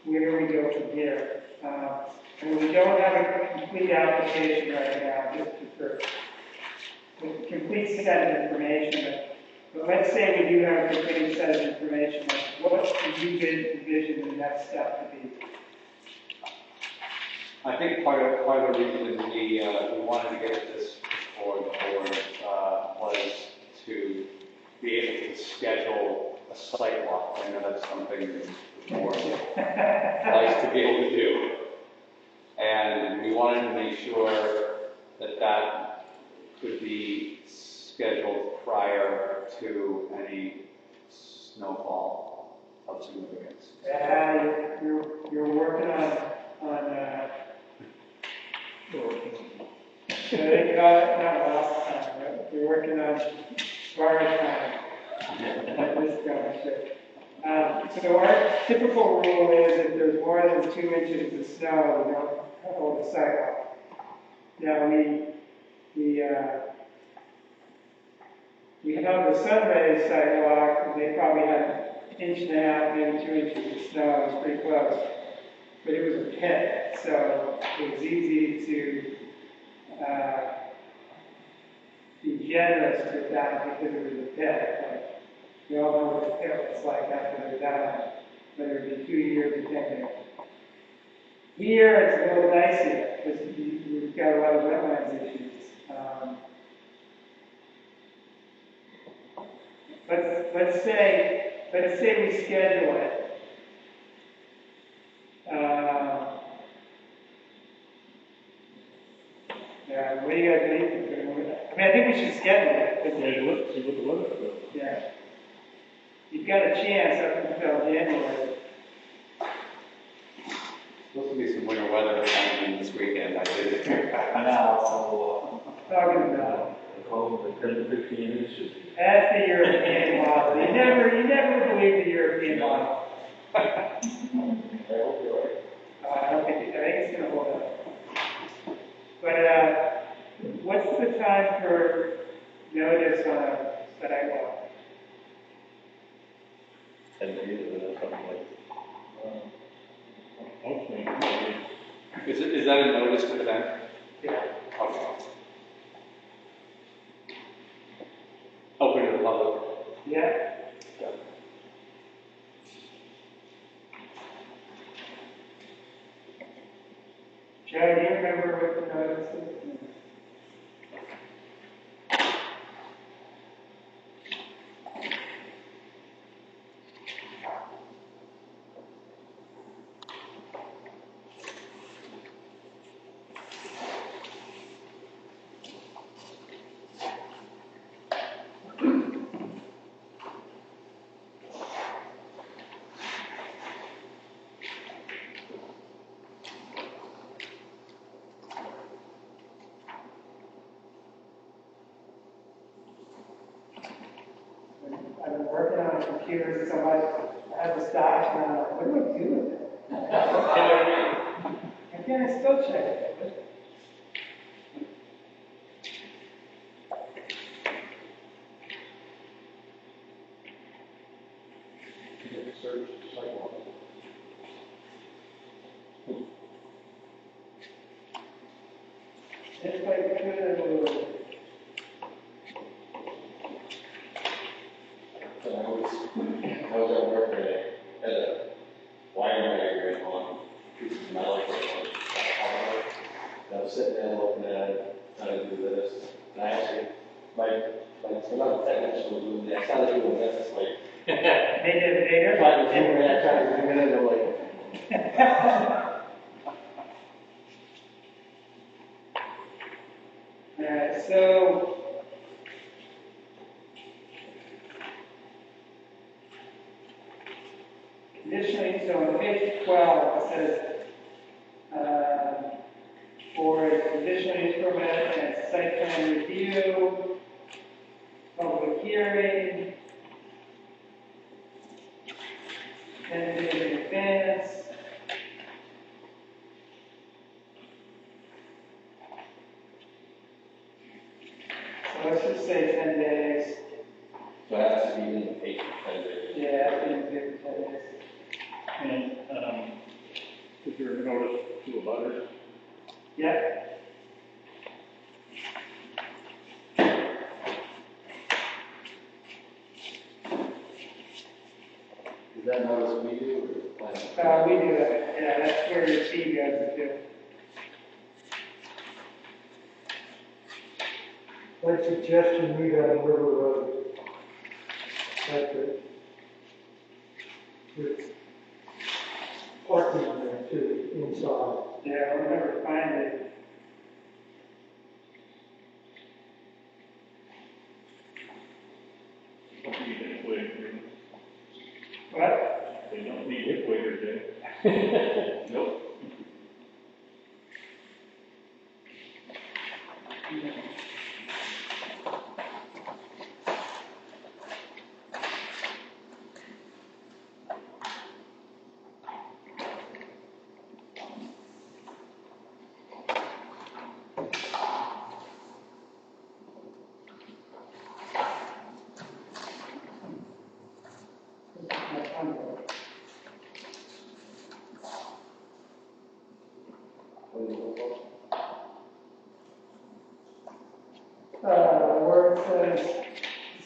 where we go from here? We don't have a complete application right now, just for a complete set of information. But let's say we do have a complete set of information. What do you envision the next step to be? I think part of the reason we wanted to get this before the board was to be able to schedule a site walk. I know that's something that the board likes to be able to do. And we wanted to make sure that could be scheduled prior to any snowfall of significance. Yeah, you're working on not last time, right? We're working on borrowed time at this juncture. So our typical rule is if there's more than 2 inches of snow, we don't hold a sidewalk. Now we held the Sunray sidewalk, and they probably had 1.5 inches, maybe 2 inches of snow. It was pretty close, but it was a pit, so it was easy to be generous with that because it was a pit. Like, we all know what a pit was like after they're done, whether it be 2 years or 10 years. Here, it's a little dicey because we've got a lot of wetlands issues. Let's say we schedule it. What do you guys think? I think we should schedule it. See what the weather does. Yeah. You've got a chance up until January. Supposed to be some winter weather coming in this weekend. I did. Now, Talking about the 10 to 15 inches. that's the European model. You never believe the European model. I hope you're right. I think it's going to hold up. But what's the time for notice on a sidewalk? 10 days or something like Hopefully, Is that a noticed event? Yeah. Okay. Open to the public. Yeah. Joe, do you remember what the notice is? I've been working on a computer, so I have the stop, and I'm like, what do I do with it? Again, I still check it. search sidewalk. If I could. How was that work today? Had a wire like, so not technical, doing that, sounds like doing this, it's like, Make it bigger. trying to zoom in, trying to zoom in, and they're like, Alright, so. Conditionally, so on page 12, it says, for a conditional use permit and site plan review, public hearing, 10 days in advance. So let's just say 10 days. so it has to be in the paper, kind of. Yeah, it's been 10 days. And, is there a notice to a butter? Yeah. Is that notice we do or the plan? We do that. Yeah, that's where your fee goes to. By suggestion, we got a River Road. That's it. With parking on there too, inside. Yeah, I remember finding it. Don't need it later. What? They don't need it later, do Nope. Where it says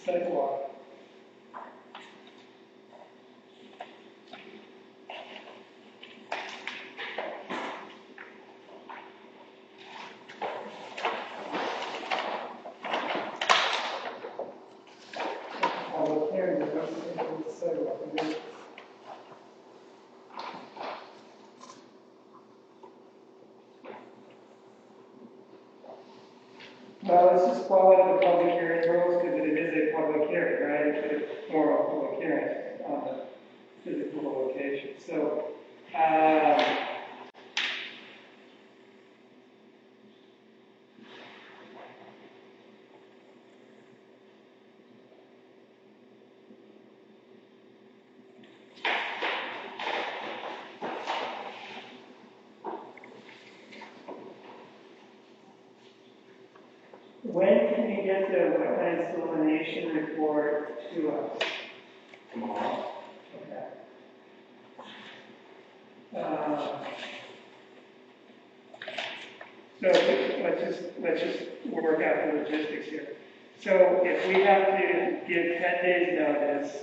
sidewalk. Oh, here, there's a sidewalk. Well, let's just follow the public hearing rules because it is a public hearing, right? It's more of a public hearing on the physical location. So, when can you get the wetlands delineation report to us? Tomorrow? Okay. So let's just work out the logistics here. So if we have to give 10 days notice,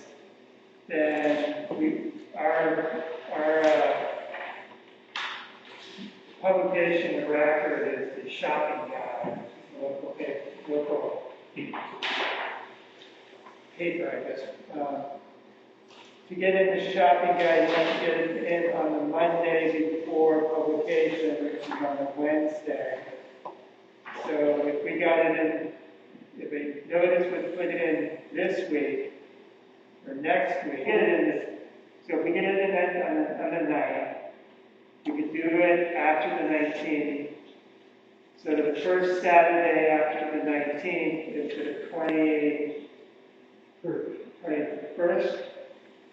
then our publication of record is the shopping guide, local paper, I guess. To get in the shopping guide, you have to get it in on the Monday before publication, which is on a Wednesday. So if we got it in, if a notice was put in this week or next week, get it in this. So if we get it in on the 9th, we could do it after the 19th. So the first Saturday after the 19th is the 21st.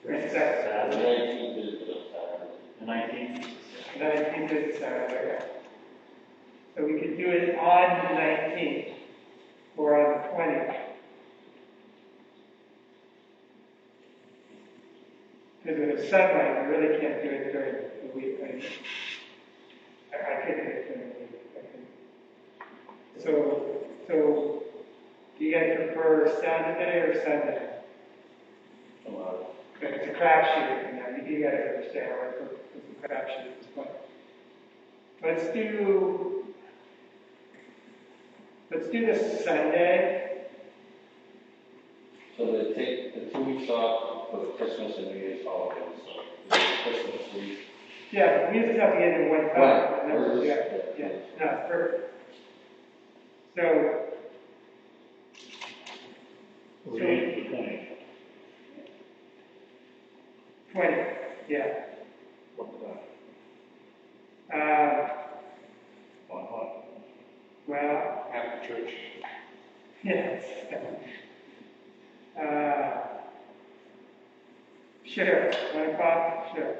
Saturday, The 19th is the Saturday. the 19th. 19th is Saturday. So we could do it on the 19th or on the 20th. Because with the sunlight, we really can't do it during the week. I couldn't do it during the week. So do you guys prefer Saturday or Sunday? It's a crapshoot, you guys understand why it's a crapshoot at this point. Let's do this Sunday. So they take the 2 weeks off for the Christmas and New Year's holidays, so the Christmas week. Yeah, we just have to get into one time. Right. Yeah, no, it's perfect. So, We need the 20. 20, yeah. What's that? Uh, What? well, After church. yes. Sure, 1 o'clock, sure.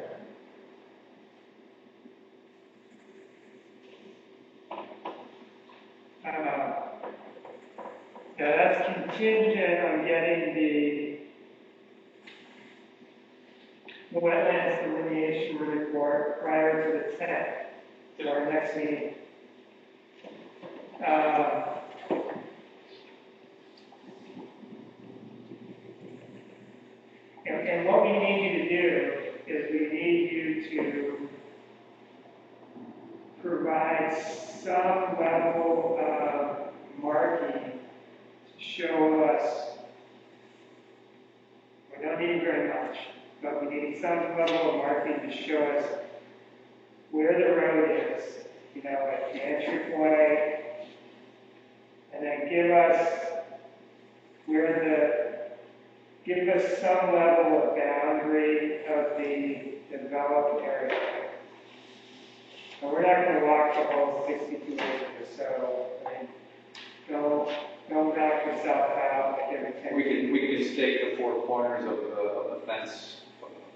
Yeah, that's contingent on getting the wetlands delineation report prior to the 10th, to our next meeting. And what we need you to do is we need you to provide some level of marking to show us, we don't need very much, but we need some level of marking to show us where the road is, you know, at the entry point, and then give us some level of boundary of the developed area. And we're not going to walk the whole 62 acres, so, I mean, don't knock yourself out like every 10 We feet. can stake the 4 corners of the fence,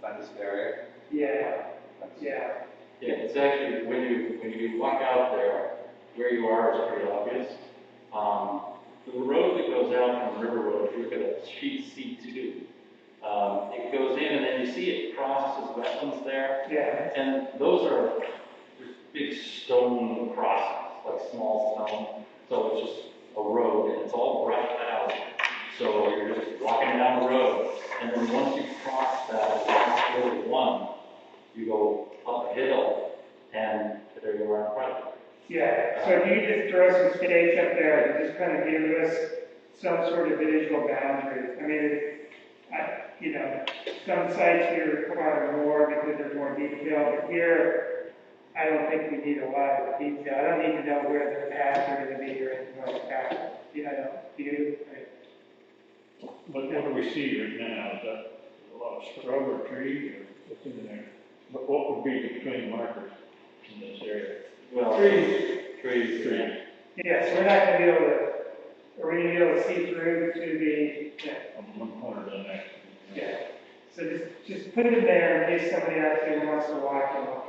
fenced area. Yeah, That's- yeah, Yeah, it's actually, when you walk out there, where you are is pretty obvious. The road that goes out from River Road, if you look at a sheet C2, it goes in and then you see it crosses wetlands there. yeah, And those are just big stone crossings, like small stone. So it's just a road and it's all brushed out. So you're just walking down the road. And then once you cross that little one, you go up a hill and there you are in front of it. yeah. So if you could just throw some stakes up there and just kind of give us some sort of visual boundary. I mean, you know, some sites here require more because there's more detail, but here, I don't think we need a lot of detail. I don't need to know where the paths are going to be or anything like that. You know, do you? What do we see right now? Is that a lot of scrub or tree or what's in there? What would be between markers in this area? Well, Trees. trees. Yeah, so we're not going to be able to, are we going to be able to see through to the, yeah. One corner to the next. Yeah, so just put it in there in case somebody actually wants to walk and look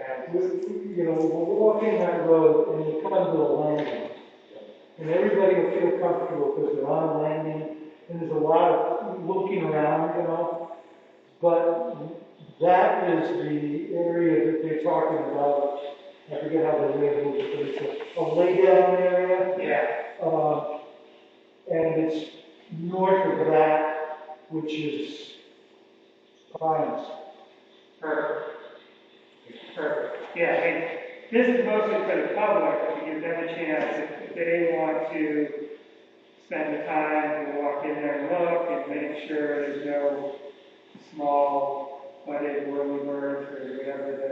at it. You know, we're walking that road and you come to a landing. And everybody will feel comfortable because they're on a landing and there's a lot of looking around, you know. But that is the area that they're talking about. I forget how they labeled it, but it's a laydown area. Yeah, And it's north of that, which is Pines. perfect. Perfect. Yeah, I mean, this is mostly for the public, to give them a chance if they want to spend the time to walk in there and look and make sure there's no small budded whirlybirds or whatever the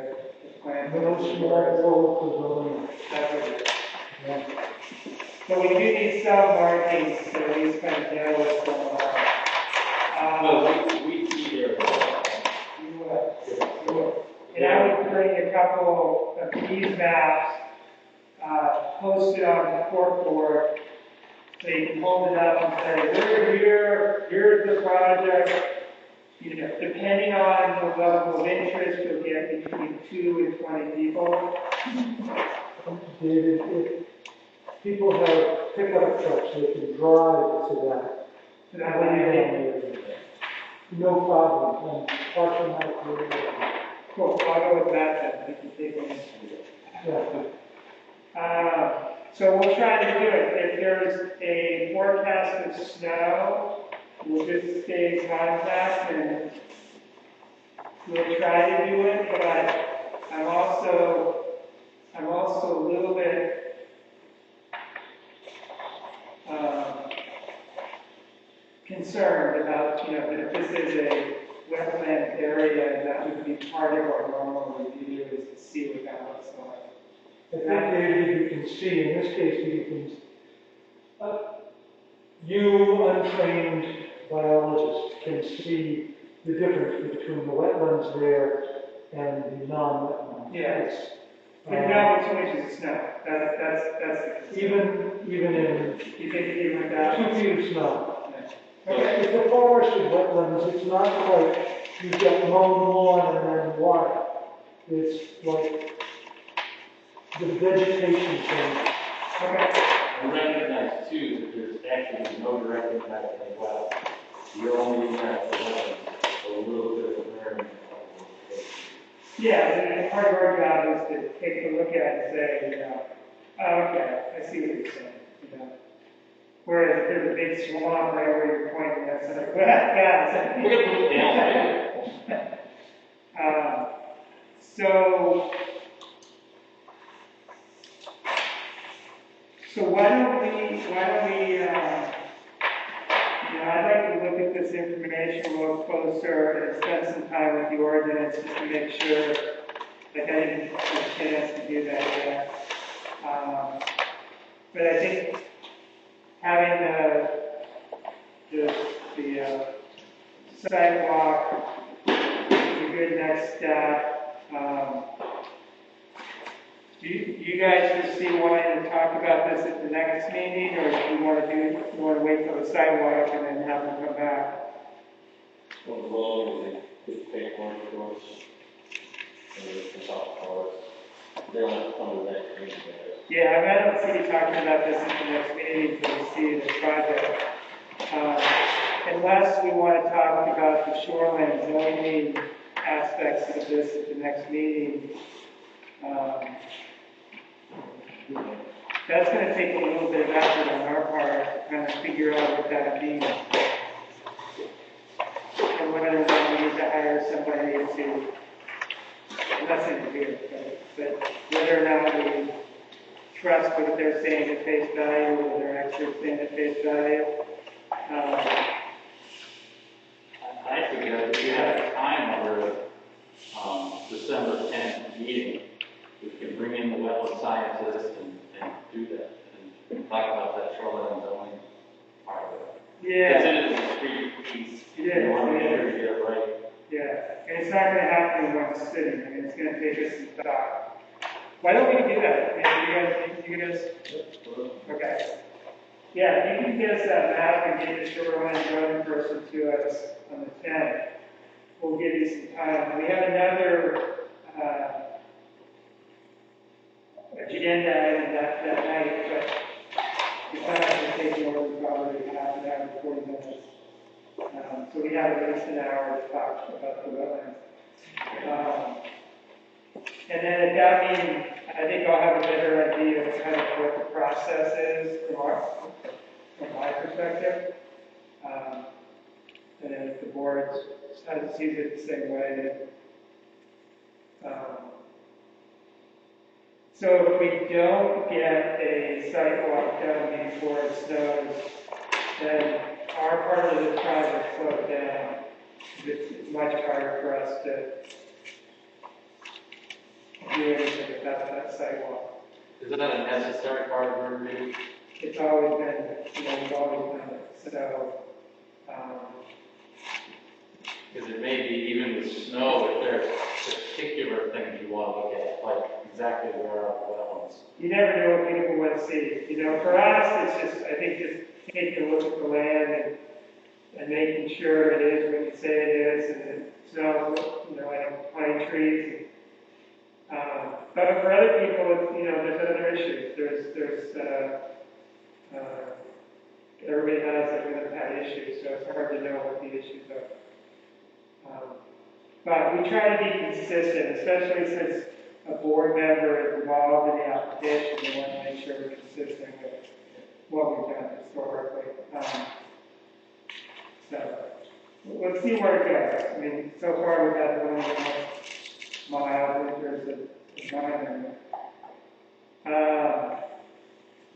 plant. No small local That's what it is. zone. So we do need some markings so at least kind of know what's going on. Well, we see there. You would. And I would bring a couple of these maps, posted on the corkboard, so you can hold it up and say, we're here, here's the project. You know, depending on the level of interest, you'll get between 2 and 20 people. David, if people have pickup trucks, they can drive to that. So that way, No problem, and parking lot area. cool, I'll go with that then, we can take it. Yeah. So we'll try to do it. If there's a forecast of snow, we'll just stay in contact and we'll try to do it, but I'm also a little bit concerned about, you know, that if this is a wetland area, that would be part of our normal review is to see what that looks like. I think maybe you can see, in this case, you can, you untrained biologists can see the difference between the wetlands there and the non-wetlands. Yeah. It's, But now it's 2 inches of snow, that's the concern. even in You think it went down? 2 feet of snow. Yeah. Okay. It's a forested wetlands, it's not like you've got mown lawn and then water. It's like the vegetation changes. Okay. And recognize too that there's actually no direct impact as well. The only impact the wetlands, a little bit of clearing. Yeah, and part of our job is to take a look at it and say, you know, oh, okay, I see what you're saying, you know. Whereas if there's a big swamp right where you're pointing, that's like, well, yeah. We're gonna put it down, right? So why don't we, you know, I'd like to look at this information a little closer and spend some time with the ordinance just to make sure, like I didn't have a chance to do that yet. But I think having the sidewalk is a good next step. Do you guys just see wanting to talk about this at the next meeting, or do you want to wait till the sidewalk and then have them come back? Well, as long as they get paperwork to us, and we can talk about it. They don't have to come to the next meeting, guys. Yeah, I mean, I don't see you talking about this at the next meeting until we see the project. Unless we want to talk about the shoreline zoning aspects of this at the next meeting. That's going to take a little bit of effort on our part to kind of figure out what that means. And whether or not we need to hire somebody to, that's in here, but whether or not we trust what they're saying at face value, or they're actually saying at face value. I think if you have a time under December 10th meeting, we can bring in the wetland scientist and do that and talk about that shoreline zoning part of it. Because Yeah, it is a discrete piece. It is, You want to it make sure is. you get it right. yeah, and it's not going to happen in one sitting. I mean, it's going to take us some thought. Why don't we do that? You guys, okay. Yeah, you can get us that map and get the shoreline zoning person to us on the 10th. We'll give you some time. We have another agenda item that night, but it's not going to take more than probably half an hour, 40 minutes. So we have at least an hour to talk about the wetlands. And then at that meeting, I think I'll have a better idea of kind of what the process is from my perspective. And then if the board sees it the same way. So if we don't get a sidewalk done before it snows, then our part of the project slowed down. It's much harder for us to do anything without that sidewalk. Is that a necessary part of our review? It's always been, you know, we've always done it. So, Because it may be even with snow, if there's particular things you want to look at, like exactly where are the wetlands. you never know what people want to see. You know, for us, it's just, I think, just taking a look at the land and making sure it is what you say it is, and it smells, you know, like pine trees. But for other people, it's, you know, there's other issues. Everybody has had issues, so it's hard to know what the issues are. But we try to be consistent, especially since a board member is involved in the application. We want to make sure we're consistent with what we've done historically. So let's see where it goes. I mean, so far we've had one of the most mild winters of my memory.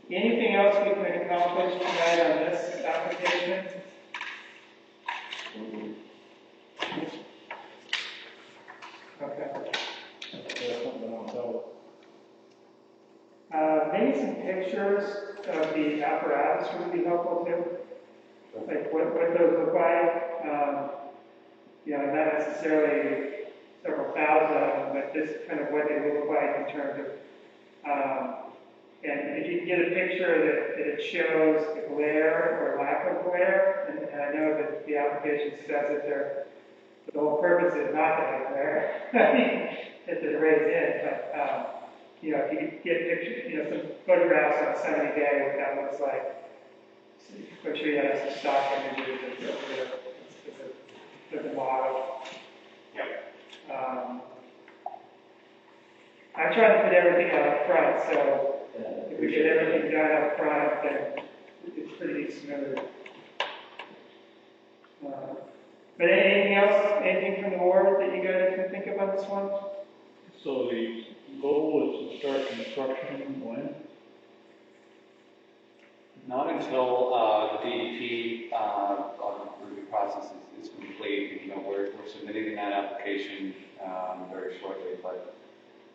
Anything else we can accomplish tonight on this application? apparatus would be helpful too. Like what those look like, you know, not necessarily several thousand of them, but just kind of what they look like in terms of, and if you can get a picture that it shows the glare or lack of glare, and I know that the application says that the whole purpose is not to have glare, I mean, if it rays in, but, you know, if you could get pictures, you know, some photographs on a sunny day, what that looks like, make sure you have some stock images of the model. Yep. I try to put everything up front, so if we get everything done up front, then it's pretty smooth. But anything else, anything from the board that you guys can think of on this one? So the goal is to start construction when? Not until the DEP review process is complete. You know, we're submitting that application very shortly, but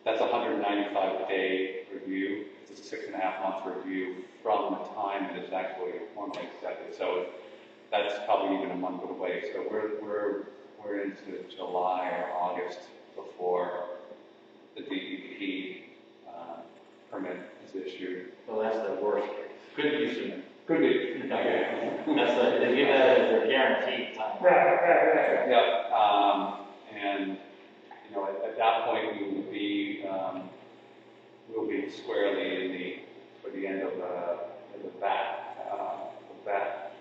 that's a 195-day review. It's a 6.5-month review from the time that it's actually formally accepted. So that's probably even a month away. So we're into July or August before the DEP permit is issued. So that's the worst case. Could be sooner. Could be. Okay. They give that as their guaranteed time. Right. Yeah, and you know, at that point we will be we'll be squarely for the end of the VAT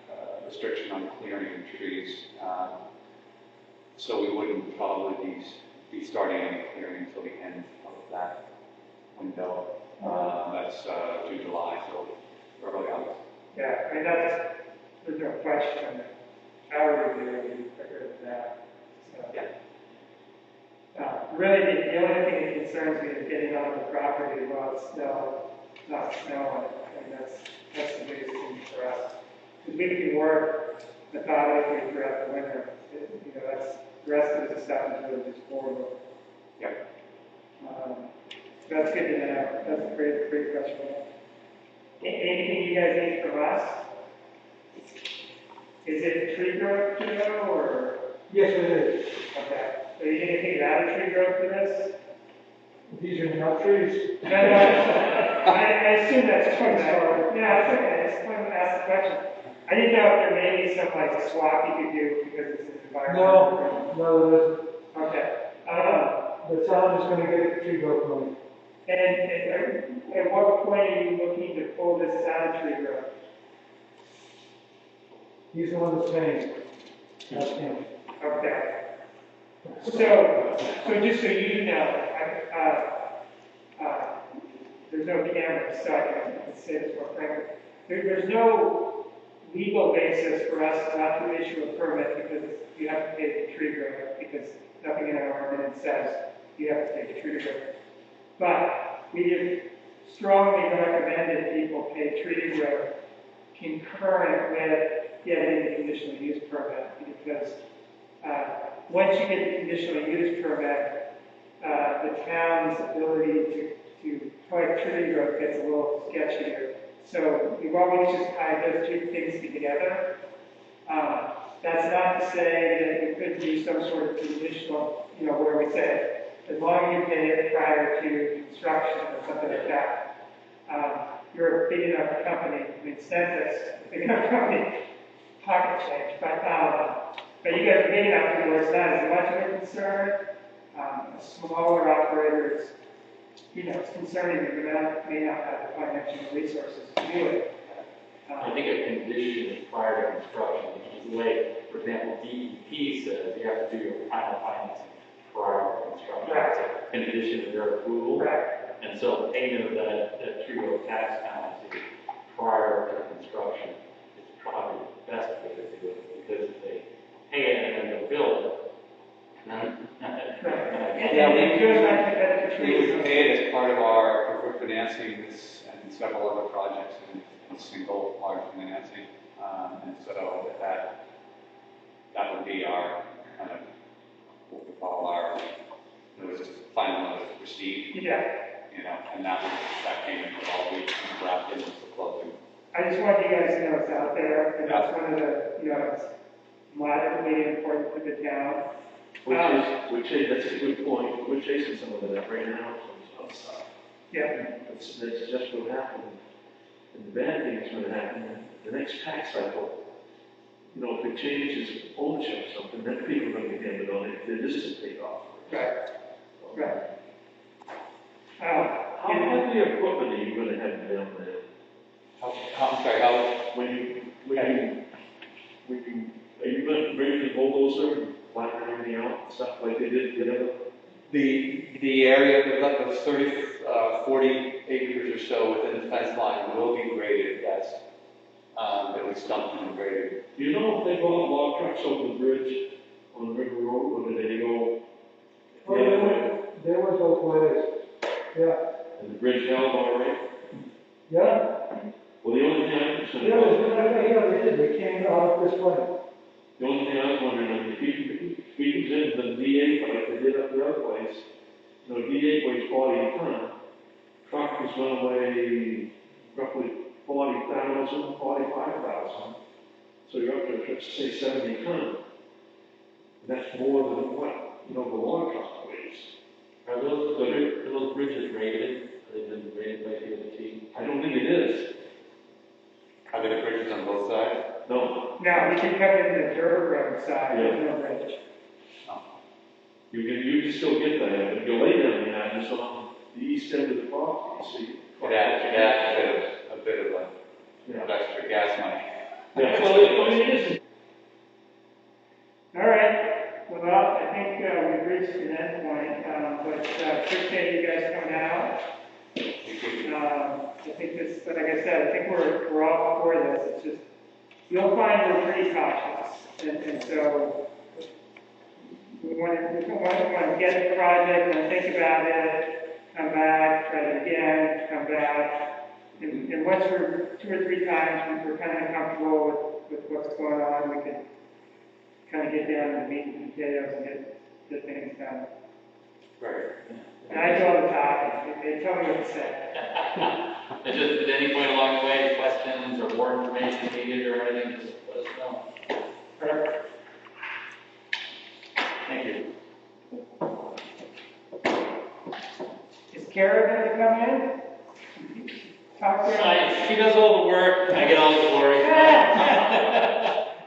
restriction on clearing trees. So we wouldn't probably be starting any clearing until the end of that window. That's June, July, so early August. Yeah, I mean, there's no question that our review would be quicker than that. So, Yeah. Really, the only thing that concerns me is getting onto the property while it's not snowing, and that's the biggest thing for us. Because we can work methodically throughout the winter. You know, that's the rest of the stuff is really just forward. Yep. That's good to know. That's a great question. Anything you guys need from us? Is it tree growth to know, or? Yes, it is. Okay. So you need anything out of tree growth for this? These are not trees. No, I assume that's true. Yeah, it's okay. I just wanted to ask the question. I didn't know if there may be some like swap you could do because it's an environment. No, Okay. the town is gonna get tree growth money. And at what point are you looking to pull this out of tree growth? He's the one that's paying. Not him. Okay. So just so you know, there's no camera, so I can say this more frankly. There's no legal basis for us not to issue a permit because you have to pay the tree growth, because nothing in our ordinance says you have to pay the tree growth. But we have strongly recommended people pay tree growth concurrent with getting the conditional use permit, because once you get the conditional use permit, the town's ability to collect tree growth gets a little sketchier. So we've always just tied those two things together. That's not to say that we couldn't do some sort of conditional, you know, where we say, as long as you pay it prior to construction or something like that. You're a big enough company, I mean, Census, big enough company, pocket change, but you guys are big enough to where it's not as much of a concern. Smaller operators, you know, it's concerning that we may not have the financial resources to do it. I think a condition is prior to construction, which is the way, for example, DEP says you have to do your final financing prior to construction. Right. It's a condition of their approval. Right. And so payment of that tree growth tax penalty prior to construction is probably the best way to do it, because if they pay it and then they'll build it. Yeah, it goes back to the we trees. would pay it as part of our preferred financing this and several other projects in single large financing. And so that would be our kind of what we call our notice, final notice to proceed. Yeah. You know, and that payment would all be wrapped into the closing. I just wanted guys know it's out there, and that's one of the, it's moderately important to the town. That's a good point, we're chasing some of that right now from some stuff. Yeah, That's just what happened. And the bad thing is gonna happen, the next tax cycle, if it changes ownership or something, then people are gonna get hammered on it, if there is a payoff. right, right. How much equipment are you gonna have down there? I'm sorry, how, When you, are you gonna bring the bulldozer and flatten everything out and stuff like they did the other? the area, of those 40 acres or so within the fence line will be graded, yes. It'll be stumped and graded. Do you know if they brought log trucks over the bridge on River Road, or did they go? Oh, there was both ways, yeah, And the bridge held all right? yeah. Well, the only thing I'm concerned Yeah, about, they did, they came out this way. the only thing I was wondering, if we presented the D8 like they did up the other place, D8 weighs 40 a ton, truck is gonna weigh roughly 40,000, 45,000, so you're up to, let's say, 70 ton. That's more than what, the log truck weighs. Are those bridges rated? Have they been rated by DOT? I don't think it is. Are there bridges on both sides? No, Now, you can come in the dirt road side, there's no bridge. you can still get that, but you lay down there, just on the east end of the property, so you. It adds a bit of Yeah. extra gas money. Yeah, well, it is. All right, well, I think we've reached an end point, but appreciate you guys coming out. I think this, but like I said, I think we're all for this. It's just, you'll find we're pretty cautious, and so we want to get the project and think about it, come back, try it again, come back, and once we're 2 or 3 times, we're kind of comfortable with what's going on, we can kind of get down to the meat and potatoes and get things done. Right. And I do all the talking, they tell me what to say. And just at any point along the way, questions or more information needed or anything, just let us know. Perfect. Thank you. Is Kara gonna come in? Talk to her? She does all the work, I get all the glory.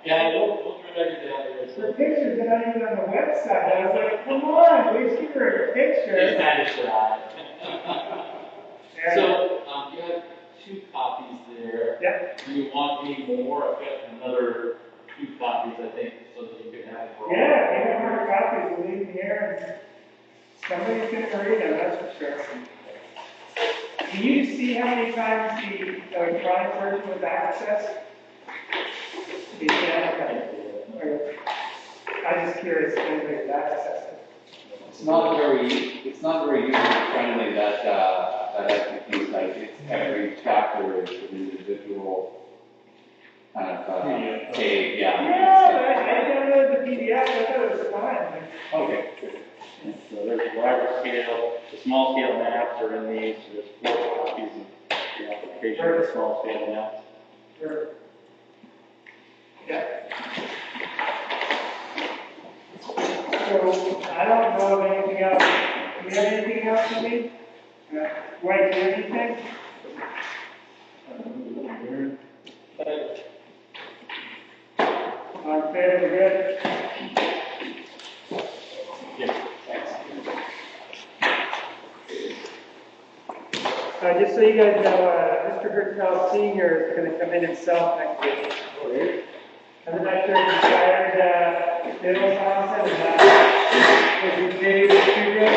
Yeah, we'll turn everything out here. Her pictures are not even on the website. I was like, come on, please give her a picture. She's kind of shy. Yeah. So, you have 2 copies there. Yep. Do you want me more? I've got another 2 copies, I think, so that you can have it for all. Yeah, if you have more copies, we'll leave them here and somebody's gonna read them, that's for sure. Can you see how many times the electronic version was accessed? You can, okay. I'm just curious if anybody's accessed it. It's not very user-friendly, that FTP site. It's every chapter is an individual kind of page, Yeah, I downloaded the PDF, I thought it was fine. Okay. So there's larger scale, the small scale maps are in these, there's 4 copies of the application of the small scale maps. Sure. Yeah. So, I don't know of anything else. Do you have anything else for me? White, do you have anything? On favor, we're good? Just so you guys know, Mr. Hertel Sr. is going to come in himself next week. And then I hired Bill Thompson and was he Dave Studio?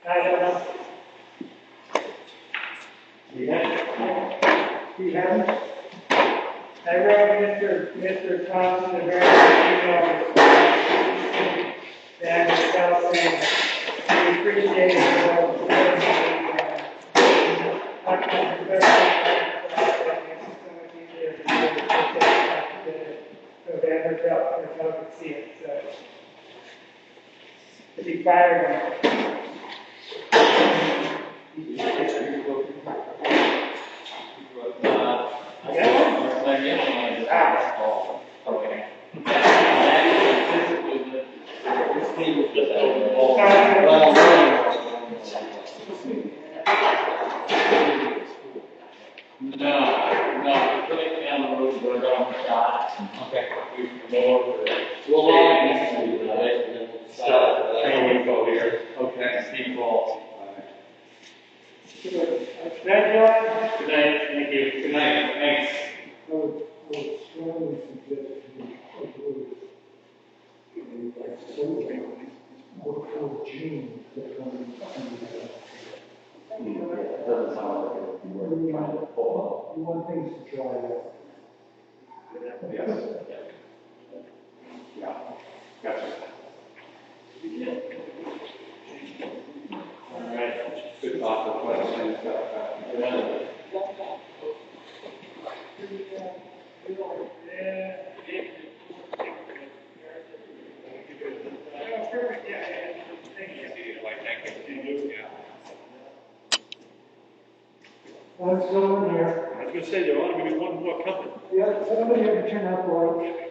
I don't know. He hasn't? I wrote Mr. Thompson a very good email and Hertel saying he appreciated it. See it, so if he fired him. I got analyze it. Okay. That is consistent with This table is just the. No, put it down the road, go down the shot. Okay. Well, Info here. Okay. Steve Ball. That, John? Good night, thank you. Good night, thanks. I would strongly suggest you avoid, like, so, work for June, that Doesn't sound like it. you want things to dry out. Yes. Yeah. Gotcha. All right. Good thoughtful questions. Let's go in there. I was gonna say, there ought to be one more coming. Yeah, somebody ever turn out the lights?